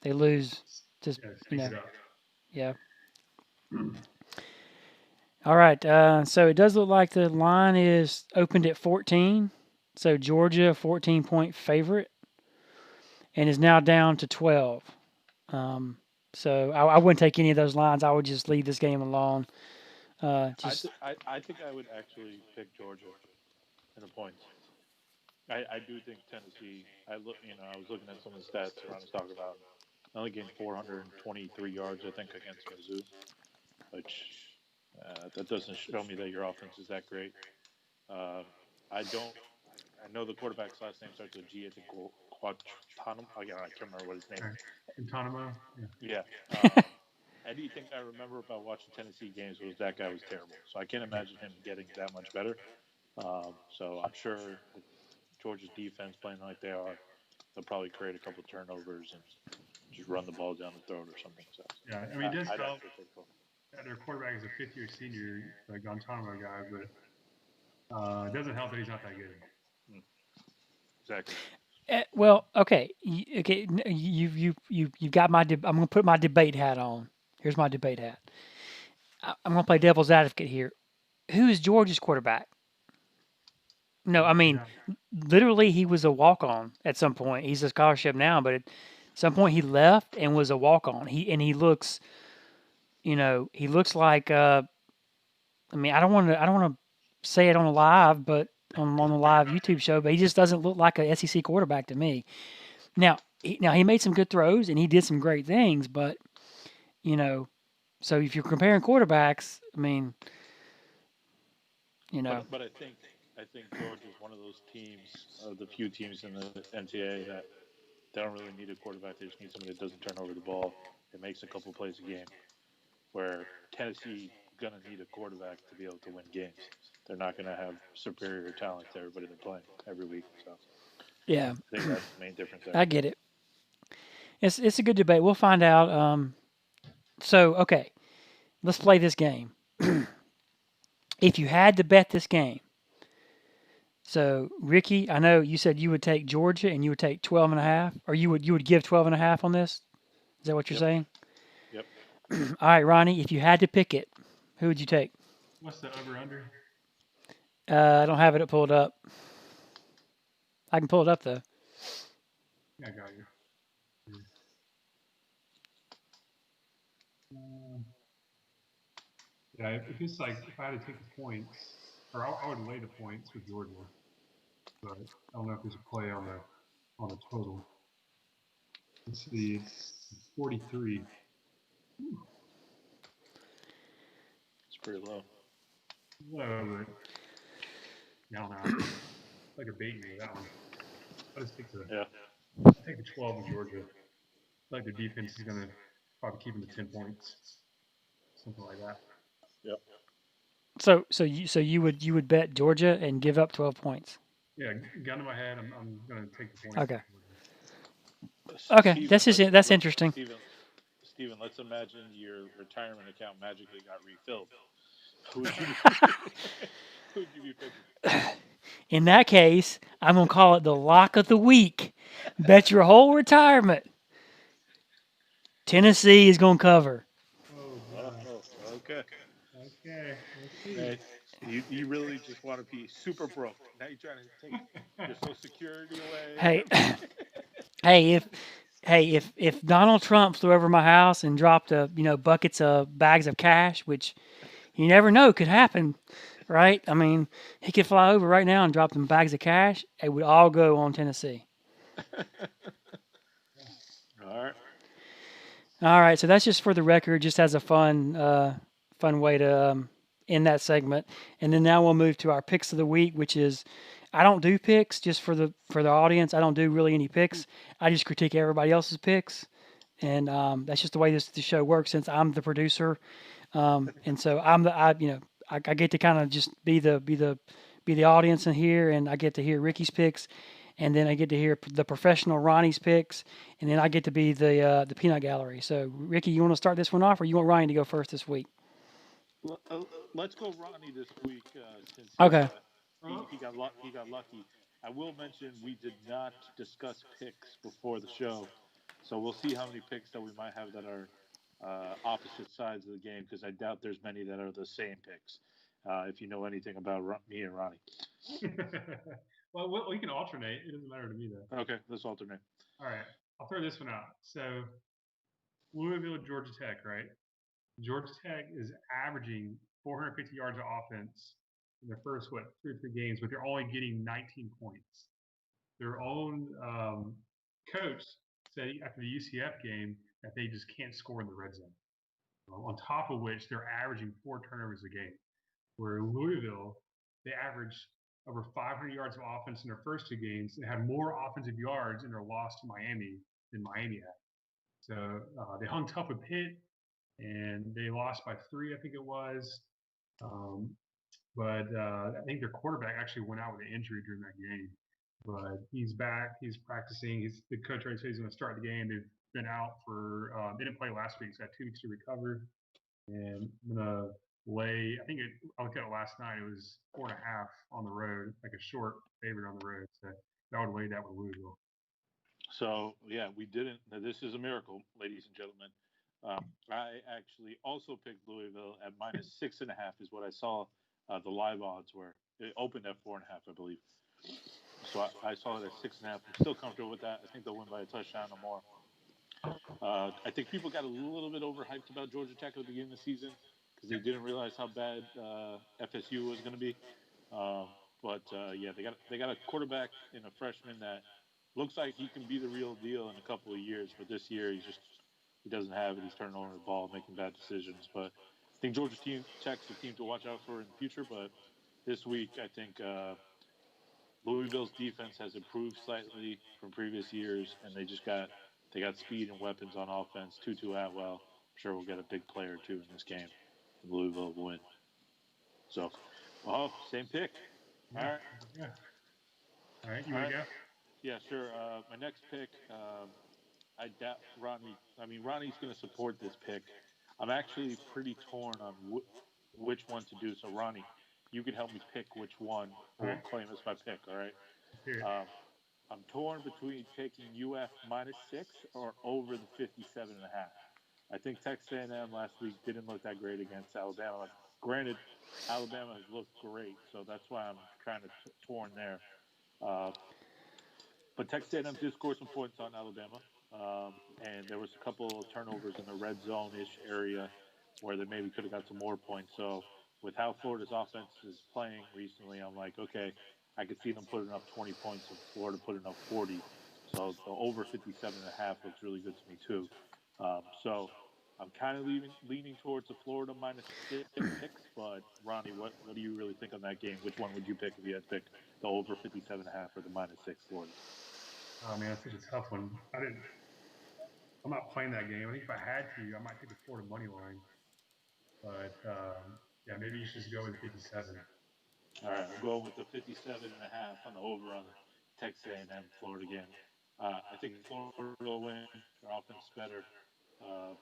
lose. Just Yeah, it it up. yeah. All right. So it does look like the line is opened at 14. So Georgia, 14-point favorite, and is now down to 12. So I wouldn't take any of those lines. I would just leave this game alone. Just I think I would actually pick Georgia in the points. I do think Tennessee. I was looking at some of the stats Ron was talking about. They only gained 423 yards, I think, against Mizzou, which that doesn't show me that your offense is that great. I don't. I know the quarterback's last name starts with G. I think Quatanum. I can't remember what his name is. Guantanamo. Yeah. Anything I remember about watching Tennessee games was that guy was terrible. So I can't imagine him getting that much better. So I'm sure with Georgia's defense playing like they are, they'll probably create a couple turnovers and just run the ball down the throat or something. So Yeah, I mean, it does I'd help actually take them. that their quarterback is a fifth-year senior, the Guantanamo guy, but it doesn't help that he's not that good. Exactly. well, okay, okay. You got my. I'm going to put my debate hat on. Here's my debate hat. I'm going to play devil's advocate here. Who is Georgia's quarterback? No, I mean, Yeah. literally, he was a walk on at some point. He's a scholarship now, but at some point he left and was a walk on. He looks, he looks like. I mean, I don't want to say it on a live, but on a live YouTube show, but he just doesn't look like a SEC quarterback to me. Now he made some good throws and he did some great things, but you know, so if you're comparing quarterbacks, I mean, you know, But I think Georgia is one of those teams, the few teams in the NCAA that they don't really need a quarterback. They just need somebody that doesn't turn over the ball. It makes a couple plays a game. Where Tennessee gonna need a quarterback to be able to win games. They're not gonna have superior talent to everybody they're playing every week. So yeah, I think that's the main difference there. I get it. It's a good debate. We'll find out. So okay, let's play this game. If you had to bet this game, so Ricky, I know you said you would take Georgia and you would take 12 and a half, or you would give 12 and a half on this. Is that what you're Yep. saying? Yep. All right, Ronnie, if you had to pick it, who would you take? What's the over/under? I don't have it pulled up. I can pull it up though. Yeah, I got you. Yeah, if it's like if I had to take the points, or I would lay the points with Georgia, but I don't know if there's a play on the total. Let's see, it's 43. It's pretty low. Low, but I don't know. It's like a bait me with that one. I'll just take the 12 with Georgia. I feel like the defense is gonna probably keeping the 10 points, something like that. Yep. So you would bet Georgia and give up 12 points. Yeah, gun to my head, I'm going to take the points. Okay. Okay, Steven, that's interesting. Steven, let's imagine your retirement account magically got refilled. Who would you be, who would you be picking? In that case, I'm gonna call it the lock of the week. Bet your whole retirement. Tennessee is gonna cover. Oh, Oh, God. okay. Okay, let's see. Man, you really just want to be super broke. Now you're trying to take your Social Security away. Hey, if Donald Trump flew over my house and dropped buckets of bags of cash, which you never know could happen, right? I mean, he could fly over right now and drop them bags of cash. It would all go on Tennessee. All right. All right, so that's just for the record, just as a fun way to end that segment. And then now we'll move to our picks of the week, which is I don't do picks just for the audience. I don't do really any picks. I just critique everybody else's picks, and that's just the way the show works. Since I'm the producer, and so I get to kind of just be the audience in here, and I get to hear Ricky's picks, and then I get to hear the professional Ronnie's picks, and then I get to be the peanut gallery. So Ricky, you want to start this one off, or you want Ronnie to go first this week? Let's go Ronnie this week since Okay. he got lucky. I will mention we did not discuss picks before the show, so we'll see how many picks that we might have that are opposite sides of the game because I doubt there's many that are the same picks. If you know anything about me and Ronnie. Well, we can alternate. It doesn't matter to me, though. Okay, let's alternate. All right, I'll throw this one out. So, Louisville, Georgia Tech, right? Georgia Tech is averaging 450 yards of offense in their first, 2 or 3 games, but they're only getting 19 points. Their own coach said after the UCF game that they just can't score in the red zone. On top of which, they're averaging 4 turnovers a game. Where Louisville, they averaged over 500 yards of offense in their first 2 games and had more offensive yards in their loss to Miami than Miami had. So they hung tough with Pitt, and they lost by 3, I think it was. But I think their quarterback actually went out with an injury during that game. But he's back. He's practicing. The coach already said he's going to start the game. They've been out for. They didn't play last week, so got 2 weeks to recover. And I'm gonna lay. I looked at it last night. It was 4.5 on the road, like a short favorite on the road. So I would lay that with Louisville. So yeah, we didn't. This is a miracle, ladies and gentlemen. I actually also picked Louisville at -6.5 is what I saw. The live odds were it opened at 4.5, I believe. So I saw it at 6.5. I'm still comfortable with that. I think they'll win by a touchdown or more. I think people got a little bit overhyped about Georgia Tech at the beginning of the season because they didn't realize how bad FSU was going to be. Yeah, they got a quarterback and a freshman that looks like he can be the real deal in a couple of years. But this year he doesn't have it. He's turning over the ball, making bad decisions. But I think Georgia Tech's a team to watch out for in the future. But this week, I think Louisville's defense has improved slightly from previous years, and they got speed and weapons on offense. Tutu Atwell, I'm sure we'll get a big player or two in this game. Louisville will win. So, same pick. All right. Yeah. All right. You want to go? Yeah, sure. My next pick, I doubt Ronnie. I mean, Ronnie's going to support this pick. I'm actually pretty torn on which one to do. So, Ronnie, you can help me pick which one will claim as my pick. All right. I'm torn between taking UF -6 or over the 57.5. I think Texas A&M last week didn't look that great against Alabama. Granted, Alabama has looked great, so that's why I'm kind of torn there. But Texas A&M did score some points on Alabama, and there was a couple of turnovers in the red zone-ish area where they maybe could have got some more points. So with how Florida's offense is playing recently, I'm like, okay, I could see them putting up 20 points and Florida putting up 40. So the over 57.5 looks really good to me too. So I'm kind of leaning towards the Florida -6 picks. But Ronnie, what do you really think on that game? Which one would you pick if you had to pick the over 57.5 or the -6 Florida? Oh man, that's such a tough one. I'm not playing that game. I think if I had to, I might take the Florida money line. But yeah, maybe you should just go with 57. All right, I'm going with the 57.5 on the over on the Texas A&M Florida game. I think Florida will win. Their offense is better,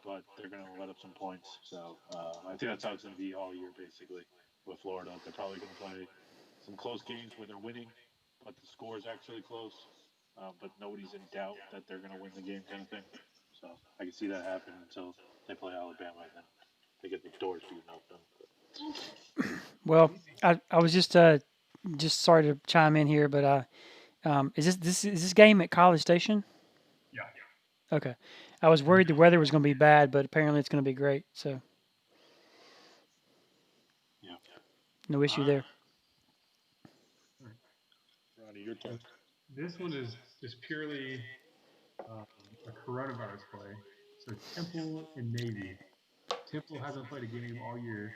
but they're going to let up some points. So I think that's how it's going to be all year, basically, with Florida. They're probably going to play some close games where they're winning, but the score is actually close. But nobody's in doubt that they're going to win the game, kind of thing. So I can see that happen until they play Alabama, and then they get the doors beaten open. Well, I was just sorry to chime in here, but is this game at College Station? Yeah. Okay. I was worried the weather was going to be bad, but apparently it's going to be great. So Yeah. no issue there. All right. Ronnie, your turn. This one is just purely a coronavirus play. So Temple and Navy. Temple hasn't played a game all year.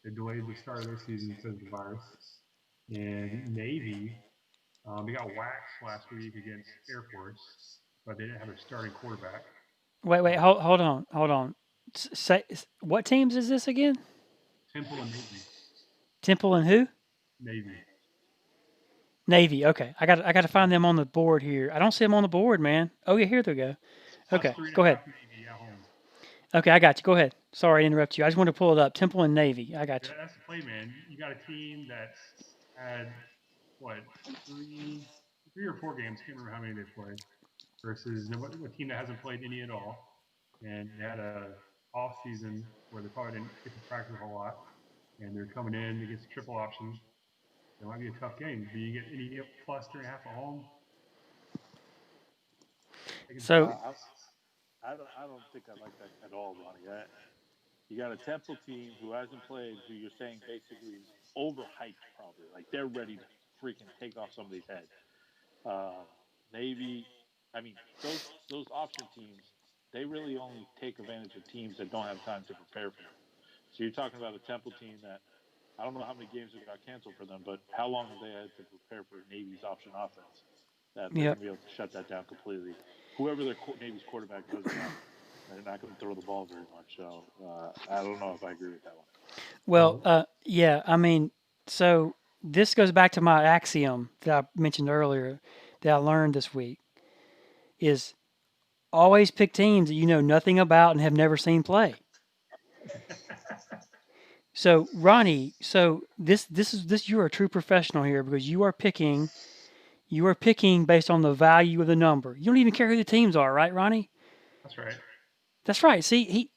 They delayed the start of their season because of the virus. And Navy, they got waxed last week against Air Force, but they didn't have their starting quarterback. Wait, Uh, hold on. Say what teams is this again? Temple and Navy. Temple and who? Navy. Navy. Okay, I got to find them on the board here. I don't see them on the board, man. Oh yeah, here they go. It's plus Okay, three and a go ahead. half Navy at home. Okay, I got you. Go ahead. Sorry to interrupt you. I just wanted to pull it up. Temple and Navy. I got Yeah, you. that's the play, man. You got a team that's had what three, 3 or 4 games. Can't remember how many they played. Versus a team that hasn't played any at all, and they had a off season where they probably didn't get to practice a whole lot, and they're coming in against triple option. It might be a tough game. Do you get any plus 3.5 at home? Taking So Uh, I don't think I like that at all, Ronnie. You got a Temple team who hasn't played, who you're saying basically is overhyped, probably. Like they're ready to freaking take off somebody's head. Uh, Navy, I mean, those option teams, they really only take advantage of teams that don't have time to prepare for them. So you're talking about a Temple team that I don't know how many games have got canceled for them, but how long have they had to prepare for Navy's option offense? That they're yep. going to be able to shut that down completely. Whoever their Navy's quarterback is or not, they're not going to throw the ball very much. So I don't know if I agree with that one. Well, Well, yeah. I mean, so this goes back to my axiom that I mentioned earlier that I learned this week is always pick teams that you know nothing about and have never seen play. So Ronnie, so this you are a true professional here because you are picking based on the value of the number. You don't even care who the teams are, right, Ronnie? that's right. That's right. See,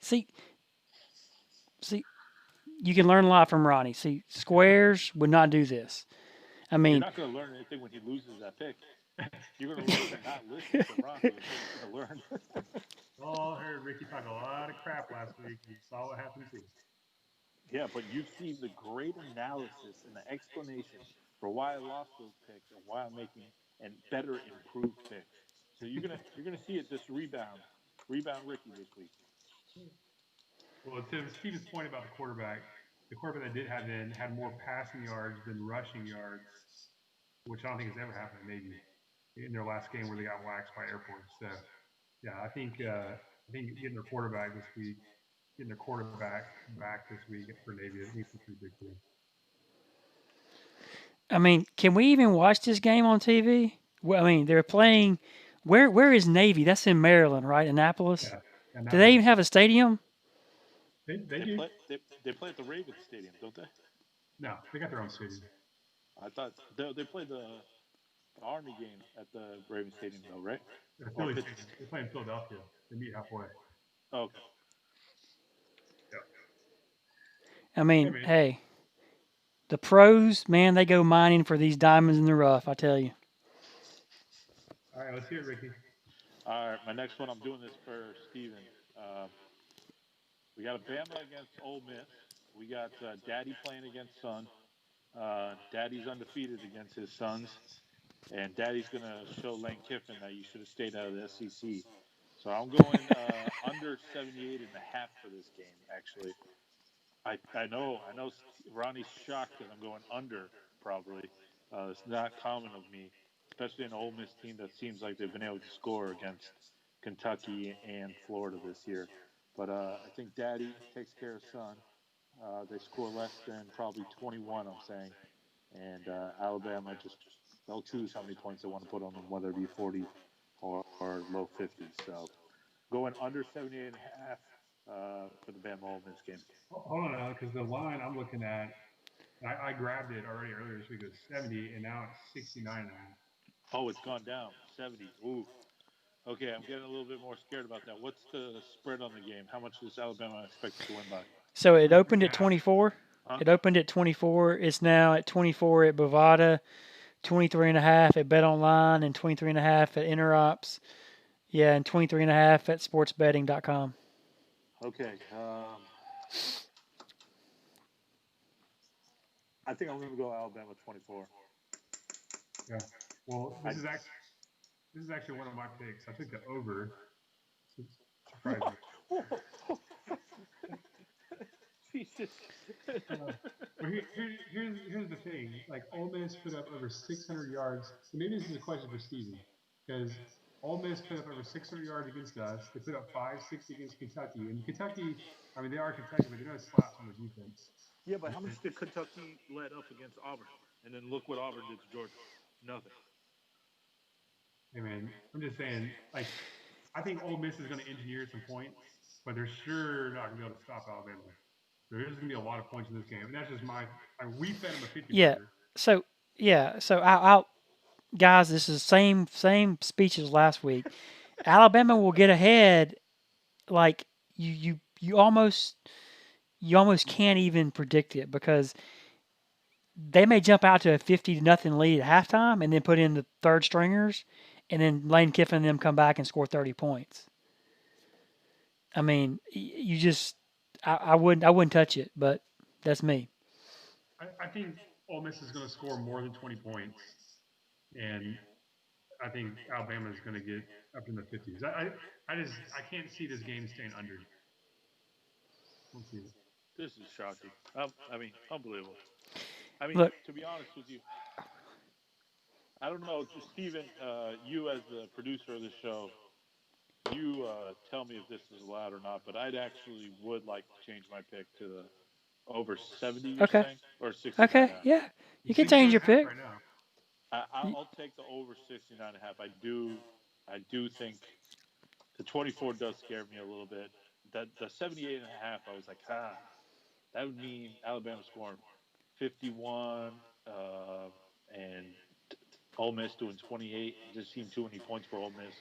you can learn a lot from Ronnie. See, squares would not do this. I You're mean, not going to learn anything when he loses that pick. You're going to learn to not listen to Ronnie. Is what you're going to learn. Well, I heard Ricky talk a lot of crap last week. You saw what happened too. Yeah, but you've seen the great analysis and the explanation for why I lost those picks and why I'm making and better improved picks. So you're gonna see it this rebound Ricky this week. Well, to Steven's point about the quarterback that did have in had more passing yards than rushing yards, which I don't think has ever happened maybe in their last game where they got waxed by Air Force. So yeah, I think getting their quarterback this week, getting their quarterback back this week for Navy, at least a pretty big deal. I mean, can we even watch this game on TV? Well, I mean, they're playing. Where is Navy? That's in Maryland, right? Annapolis. Yeah, Do they even Annapolis. have a stadium? They They do. play they play at the Ravens Stadium, don't they? No, they got their own stadium. I thought they play the Army game at the Ravens Stadium though, right? The Or Philly Pittsburgh. stadium. They play in Philadelphia. They meet halfway. Oh, okay. Yeah. I Hey mean, man. hey, the pros, man, they go mining for these diamonds in the rough. I tell you. All right, let's hear it, Ricky. All right, my next one. I'm doing this for Steven. Uh, we got a Bama against Ole Miss. We got Daddy playing against Son. Daddy's undefeated against his sons, and Daddy's gonna show Lane Kiffin that you should have stayed out of the SEC. So I'm going under 78.5 for this game. Actually, I know Ronnie's shocked because I'm going under. Probably, it's not common of me, especially an Ole Miss team that seems like they've been able to score against Kentucky and Florida this year. But I think Daddy takes care of Son. They score less than probably 21, I'm saying. And Alabama they'll choose how many points they want to put on them, whether it be 40 or low 50s. So going under 78.5 for the Bama Ole Miss game. Hold on now, because the line I'm looking at, I grabbed it already earlier this week. It was 70, and now it's 69 now. Oh, it's gone down 70. Ooh. Okay, I'm getting a little bit more scared about that. What's the spread on the game? How much does Alabama expect to win by? So it opened at 24. Huh? It opened at 24. It's now at 24 at Bovada, 23.5 at Bet Online, and 23.5 at Interops. Yeah, and 23.5 at sportsbetting.com. Okay. I think I'm going to go Alabama 24. Yeah. Well, this is actually one of my picks. I took the over. Surprising. Jesus. But here's the thing. Like, Ole Miss put up over 600 yards. So maybe this is a question for Steven. Because Ole Miss put up over 600 yards against us. They put up 560 against Kentucky. And Kentucky, I mean, they are Kentucky, but they're no slouch on the defense. Yeah, but how much did Kentucky let up against Auburn? And then look what Auburn did to Georgia. Nothing. Hey, man, I'm just saying, like, I think Ole Miss is going to engineer some points, but they're sure not going to be able to stop Alabama. There's going to be a lot of points in this game, and that's just we fed them a 50. Yeah. So I'll guys, this is same speech as last week. Alabama will get ahead, like you almost can't even predict it because they may jump out to a 50-0 lead at halftime and then put in the third stringers, and then Lane Kiffin and them come back and score 30 points. I mean, you just I wouldn't touch it, but that's me. I think Ole Miss is going to score more than 20 points, and I think Alabama is going to get up in the 50s. I can't see this game staying under. Let's see. This is shocking. I mean, unbelievable. I mean, Look, to be honest with you, I don't know, Steven, you as the producer of the show, you tell me if this is allowed or not, but I'd actually would like to change my pick to the over 70, you're Okay. saying? Or 69. Okay, yeah, you can change your pick. Right now. I'll take the over 69.5. I do think the 24 does scare me a little bit. The 78.5, I was like, that would mean Alabama scoring 51 and Ole Miss doing 28. It just seemed too many points for Ole Miss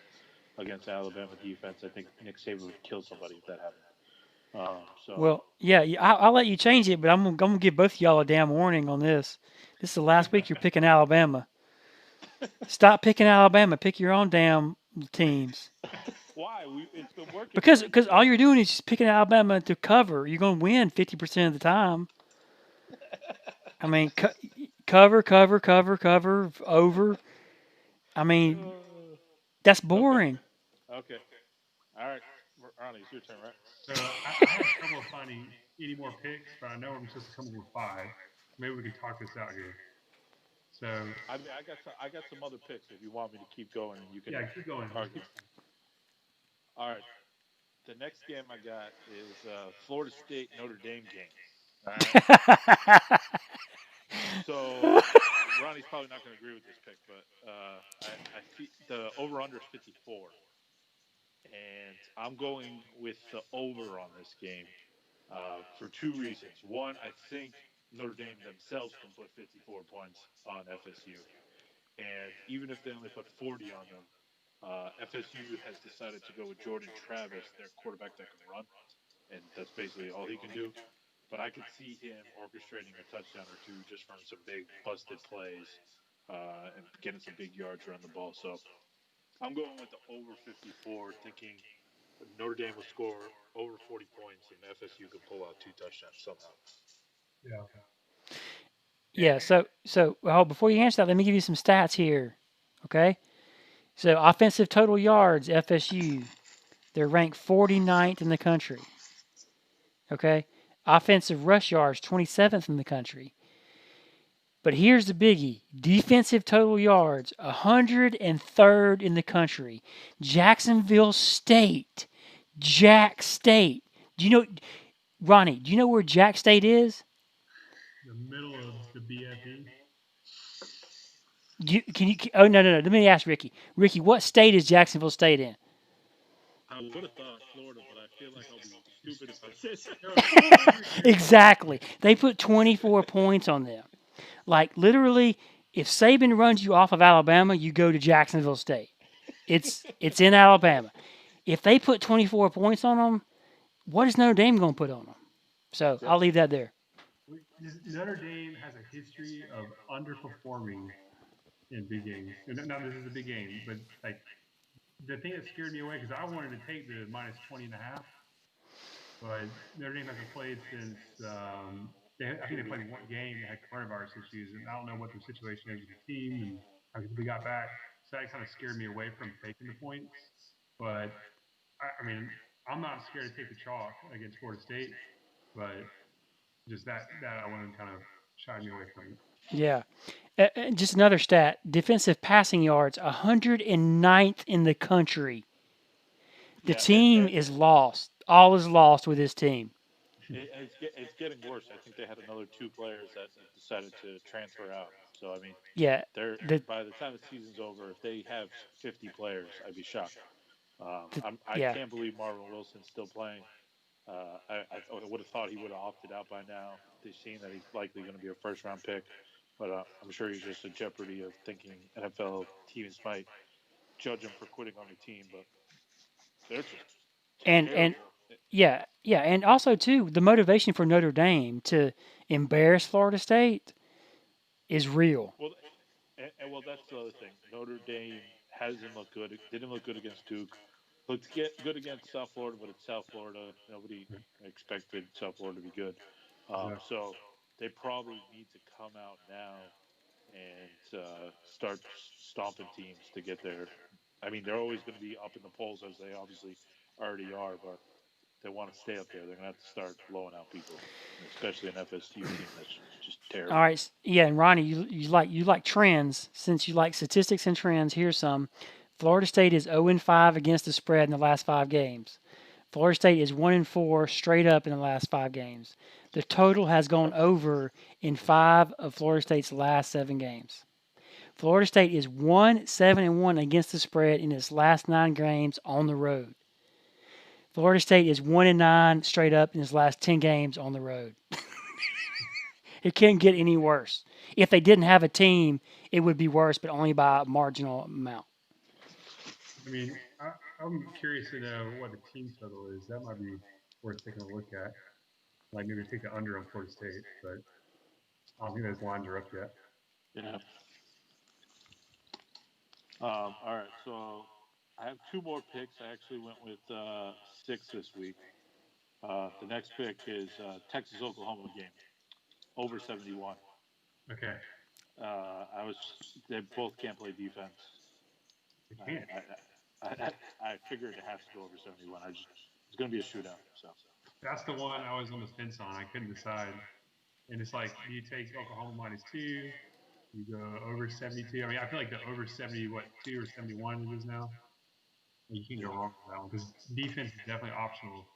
against Alabama defense. I think Nick Saban would kill somebody if that happened. Well, yeah, I'll let you change it, but I'm gonna give both of y'all a damn warning on this. This is the last week you're picking Alabama. Stop picking Alabama. Pick your own damn teams. Why? It's been working. Because all you're doing is just picking Alabama to cover. You're gonna win 50% of the time. I mean, cover over. I mean, that's boring. Okay. All right. Ronnie, it's your turn, right? So I had trouble finding any more picks, but I know I'm supposed to come up with 5. Maybe we can talk this out here. So I mean, I got some other picks if you want me to keep going, and you can. Yeah, keep going. Argue. All right. The next game I got is Florida State Notre Dame game. All right. So Ronnie's probably not going to agree with this pick, but I see the over/under is 54, and I'm going with the over on this game for 2 reasons. One, I think Notre Dame themselves can put 54 points on FSU, and even if they only put 40 on them, FSU has decided to go with Jordan Travis, their quarterback that can run, and that's basically all he can do. But I could see him orchestrating a touchdown or 2 just from some big busted plays and getting some big yards around the ball. So I'm going with the over 54, thinking Notre Dame will score over 40 points and FSU can pull out 2 touchdowns somehow. Yeah. Yeah. So before you answer that, let me give you some stats here. Okay. So offensive total yards, FSU, they're ranked 49th in the country. Okay. Offensive rush yards, 27th in the country. But here's the biggie: defensive total yards, 103rd in the country. Jacksonville State, Jack State. Do you know, Ronnie? Do you know where Jack State is? The middle of the BFE. Can you? Oh, no, no, no. Let me ask Ricky. Ricky, what state is Jacksonville State in? I would have thought Florida, but I feel like I'll be stupid if I said No, Exactly. They put 24 points on them. Like literally, if Saban runs you off of Alabama, you go to Jacksonville State. It's in Alabama. If they put 24 points on them, what is Notre Dame going to put on them? So I'll leave that there. Notre Dame has a history of underperforming in big games. And now this is a big game, but like the thing that scared me away because I wanted to take the minus 20.5, but Notre Dame hasn't played since I think they played one game. They had coronavirus issues, and I don't know what the situation is with the team and how many people got back. So that kind of scared me away from taking the points. But I mean, I'm not scared to take the chalk against Florida State, but just that I wanted to kind of shy me away from it. Yeah. Just another stat: defensive passing yards, 109th in the country. The yeah, team is lost. All is lost with this team. it's getting worse. I think they had another two players that decided to transfer out. So I mean, Yeah. they're The, by the time the season's over, if they have 50 players, I'd be shocked. I yeah. can't believe Marvin Wilson's still playing. I would have thought he would have opted out by now. They've seen that he's likely going to be a first round pick, but I'm sure he's just in jeopardy of thinking NFL teams might judge him for quitting on the team. But they're just And terrible. yeah, yeah, and also too, the motivation for Notre Dame to embarrass Florida State is real. Well, well, that's the other thing. Notre Dame hasn't looked good. It didn't look good against Duke. Looked good against South Florida, but it's South Florida. Nobody expected South Florida to be good. Exactly. So they probably need to come out now and start stomping teams to get there. I mean, they're always going to be up in the polls as they obviously already are, but they want to stay up there. They're going to have to start blowing out people, especially an FSU team that's just All terrible. right, yeah, and Ronnie, you like trends. Since you like statistics and trends, here's some. Florida State is 0-5 against the spread in the last 5 games. Florida State is 1-4 straight up in the last 5 games. The total has gone over in 5 of Florida State's last 7 games. Florida State is 1-7-1 against the spread in its last 9 games on the road. Florida State is 1-9 straight up in its last 10 games on the road. It can't get any worse. If they didn't have a team, it would be worse, but only by a marginal amount. I mean, I'm curious to know what the team total is. That might be worth taking a look at. Like maybe take the under on Florida State, but I don't think those lines are up yet. Yeah. All right, so I have two more picks. I actually went with 6 this week. The next pick is Texas Oklahoma game over 71. Okay, I was they both can't play defense. they I can't. I figured it has to go over 71. It's going to be a shootout. So That's the one I was on the fence on. I couldn't decide. And it's like, do you take Oklahoma -2? You go over 72. I mean, I feel like the over 70, what, 2 or 71 it is now. You can't go yeah, wrong with that one because defense is definitely optional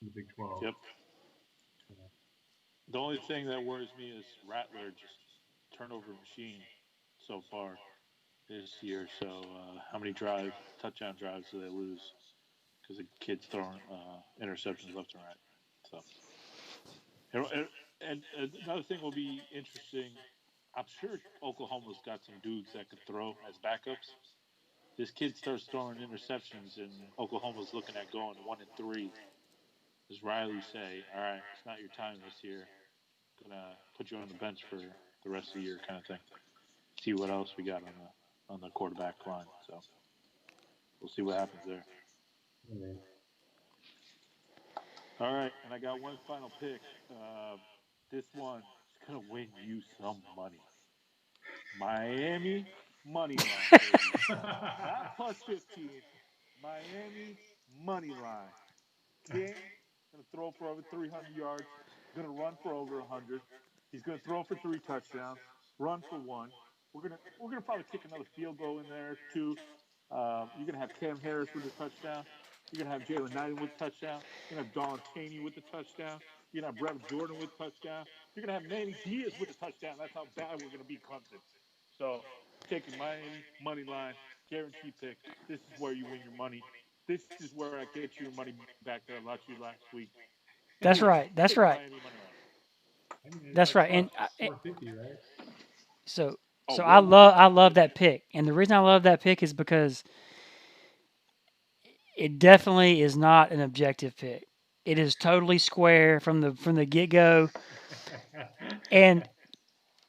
in the Big 12. yep. The only thing that worries me is Rattler just turnover machine so far this year. So how many touchdown drives do they lose because the kid's throwing interceptions left and right? So and another thing will be interesting. I'm sure Oklahoma's got some dudes that could throw as backups. This kid starts throwing interceptions, and Oklahoma's looking at going 1-3. Does Riley say, "All right, it's not your time this year. Gonna put you on the bench for the rest of the year," kind of thing. See what else we got on the quarterback line. So we'll see what happens there. Yeah. All right, and I got one final pick. This one is gonna win you some money. Miami money line, baby. Not plus 15. Miami money line. King gonna throw for over 300 yards. Gonna run for over 100. He's gonna throw for 3 touchdowns. run for one. We're gonna probably kick another field goal in there too. You're gonna have Cam Harris with a touchdown. You're gonna have Jalen Knighton with a touchdown. You're gonna have Don Chaney with a touchdown. You're gonna have Brevin Jordan with a touchdown. You're gonna have Manny Diaz with a touchdown. That's how bad we're gonna beat Clemson. So taking Miami money line, guarantee pick. This is where you win your money. This is where I get you your money back that I lost you last week. That's right. That's Take right. Miami money line. I mean, it's That's like right. And plus 450, right? so Oh, so way more. I love that pick. And the reason I love that pick is because it definitely is not an objective pick. It is totally square from the get go, and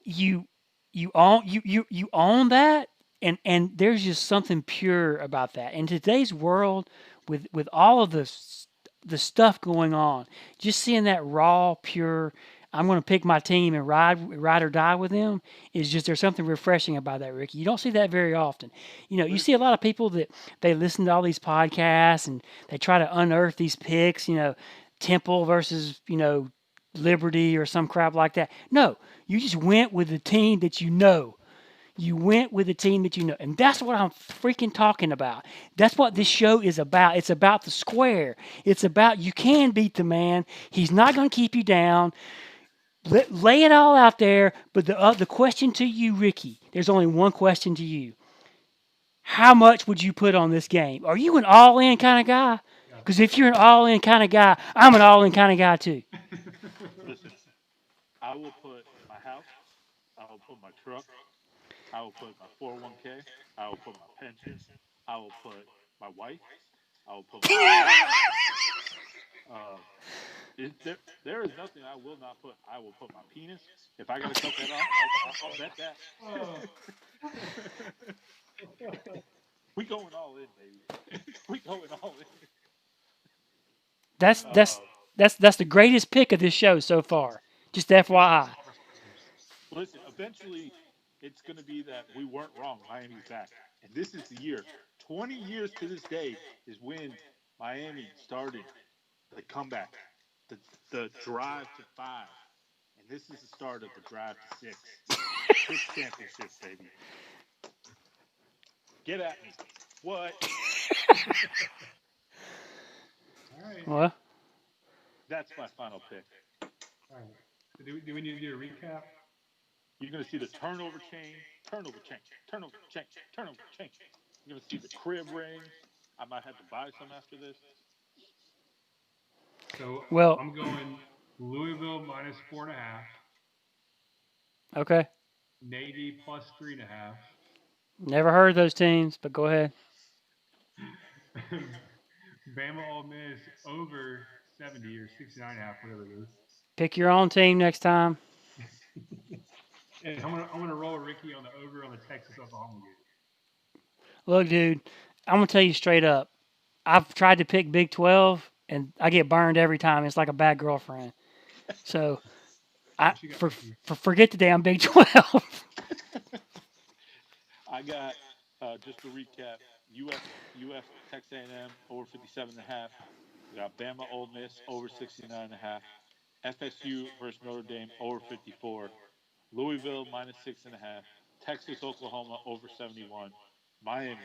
you you own that, and there's just something pure about that. In today's world, with all of the stuff going on, just seeing that raw, pure, I'm going to pick my team and ride or die with them is just there's something refreshing about that, Ricky. You don't see that very often. You know, you see a lot of people that they listen to all these podcasts and they try to unearth these picks. You know, Temple versus Liberty or some crap like that. No, you just went with the team that you know. You went with the team that you know. And that's what I'm freaking talking about. That's what this show is about. It's about the square. It's about you can beat the man. He's not going to keep you down. Lay it all out there. But the question to you, Ricky, there's only one question to you. How much would you put on this game? Are you an all-in kind of guy? Because if you're an all-in kind of guy, I'm an all-in kind of guy too. Listen, I will put my house. I will put my truck. I will put my 401k. I will put my pension. I will put my wife. I will put my there is nothing I will not put. I will put my penis. If I got to cut that off, I'll bet that. We going all in, baby. We going all in. That's the greatest pick of this show so far. Just FYI. Listen, eventually it's going to be that we weren't wrong. Miami's back. And this is the year. 20 years to this day is when Miami started the comeback, the drive to 5. And this is the start of the drive to 6. 6 championships, baby. Get at me. What? All right. Well, That's my final pick. All right. So do we need to do a recap? You're going to see the turnover chain. You're going to see the crib ring. I might have to buy some after this. So well, I'm going Louisville minus 4.5. okay. Navy plus 3.5. Never heard of those teams, but go ahead. Bama Ole Miss over 70 or 69.5, whatever it is. Pick your own team next time. And I'm gonna roll Ricky on the over on the Texas Oklahoma game. Look, dude, I'm gonna tell you straight up. I've tried to pick Big 12, and I get burned every time. It's like a bad girlfriend. So, forget the damn Big 12. I got just to recap: UF Texas A&M over 57.5. We got Bama Ole Miss over 69.5. FSU versus Notre Dame over 54. Louisville minus 6.5. Texas Oklahoma over 71. Miami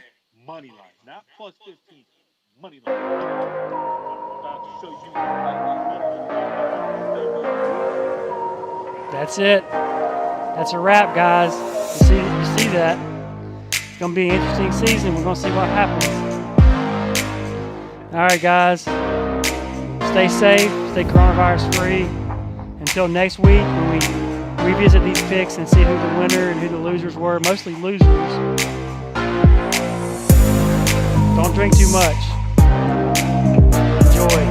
money line, not plus 15. Money line. I'm about to show you. That's it. That's a wrap, guys. You see that? It's gonna be an interesting season. We're gonna see what happens. All right, guys. Stay safe. Stay coronavirus free. Until next week, when we revisit these picks and see who the winner and who the losers were. Mostly losers. Don't drink too much. Enjoy.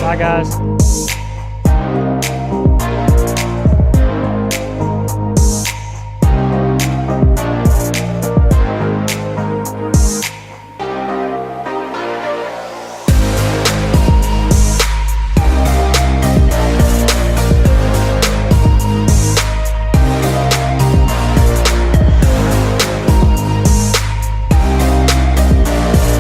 Bye, guys.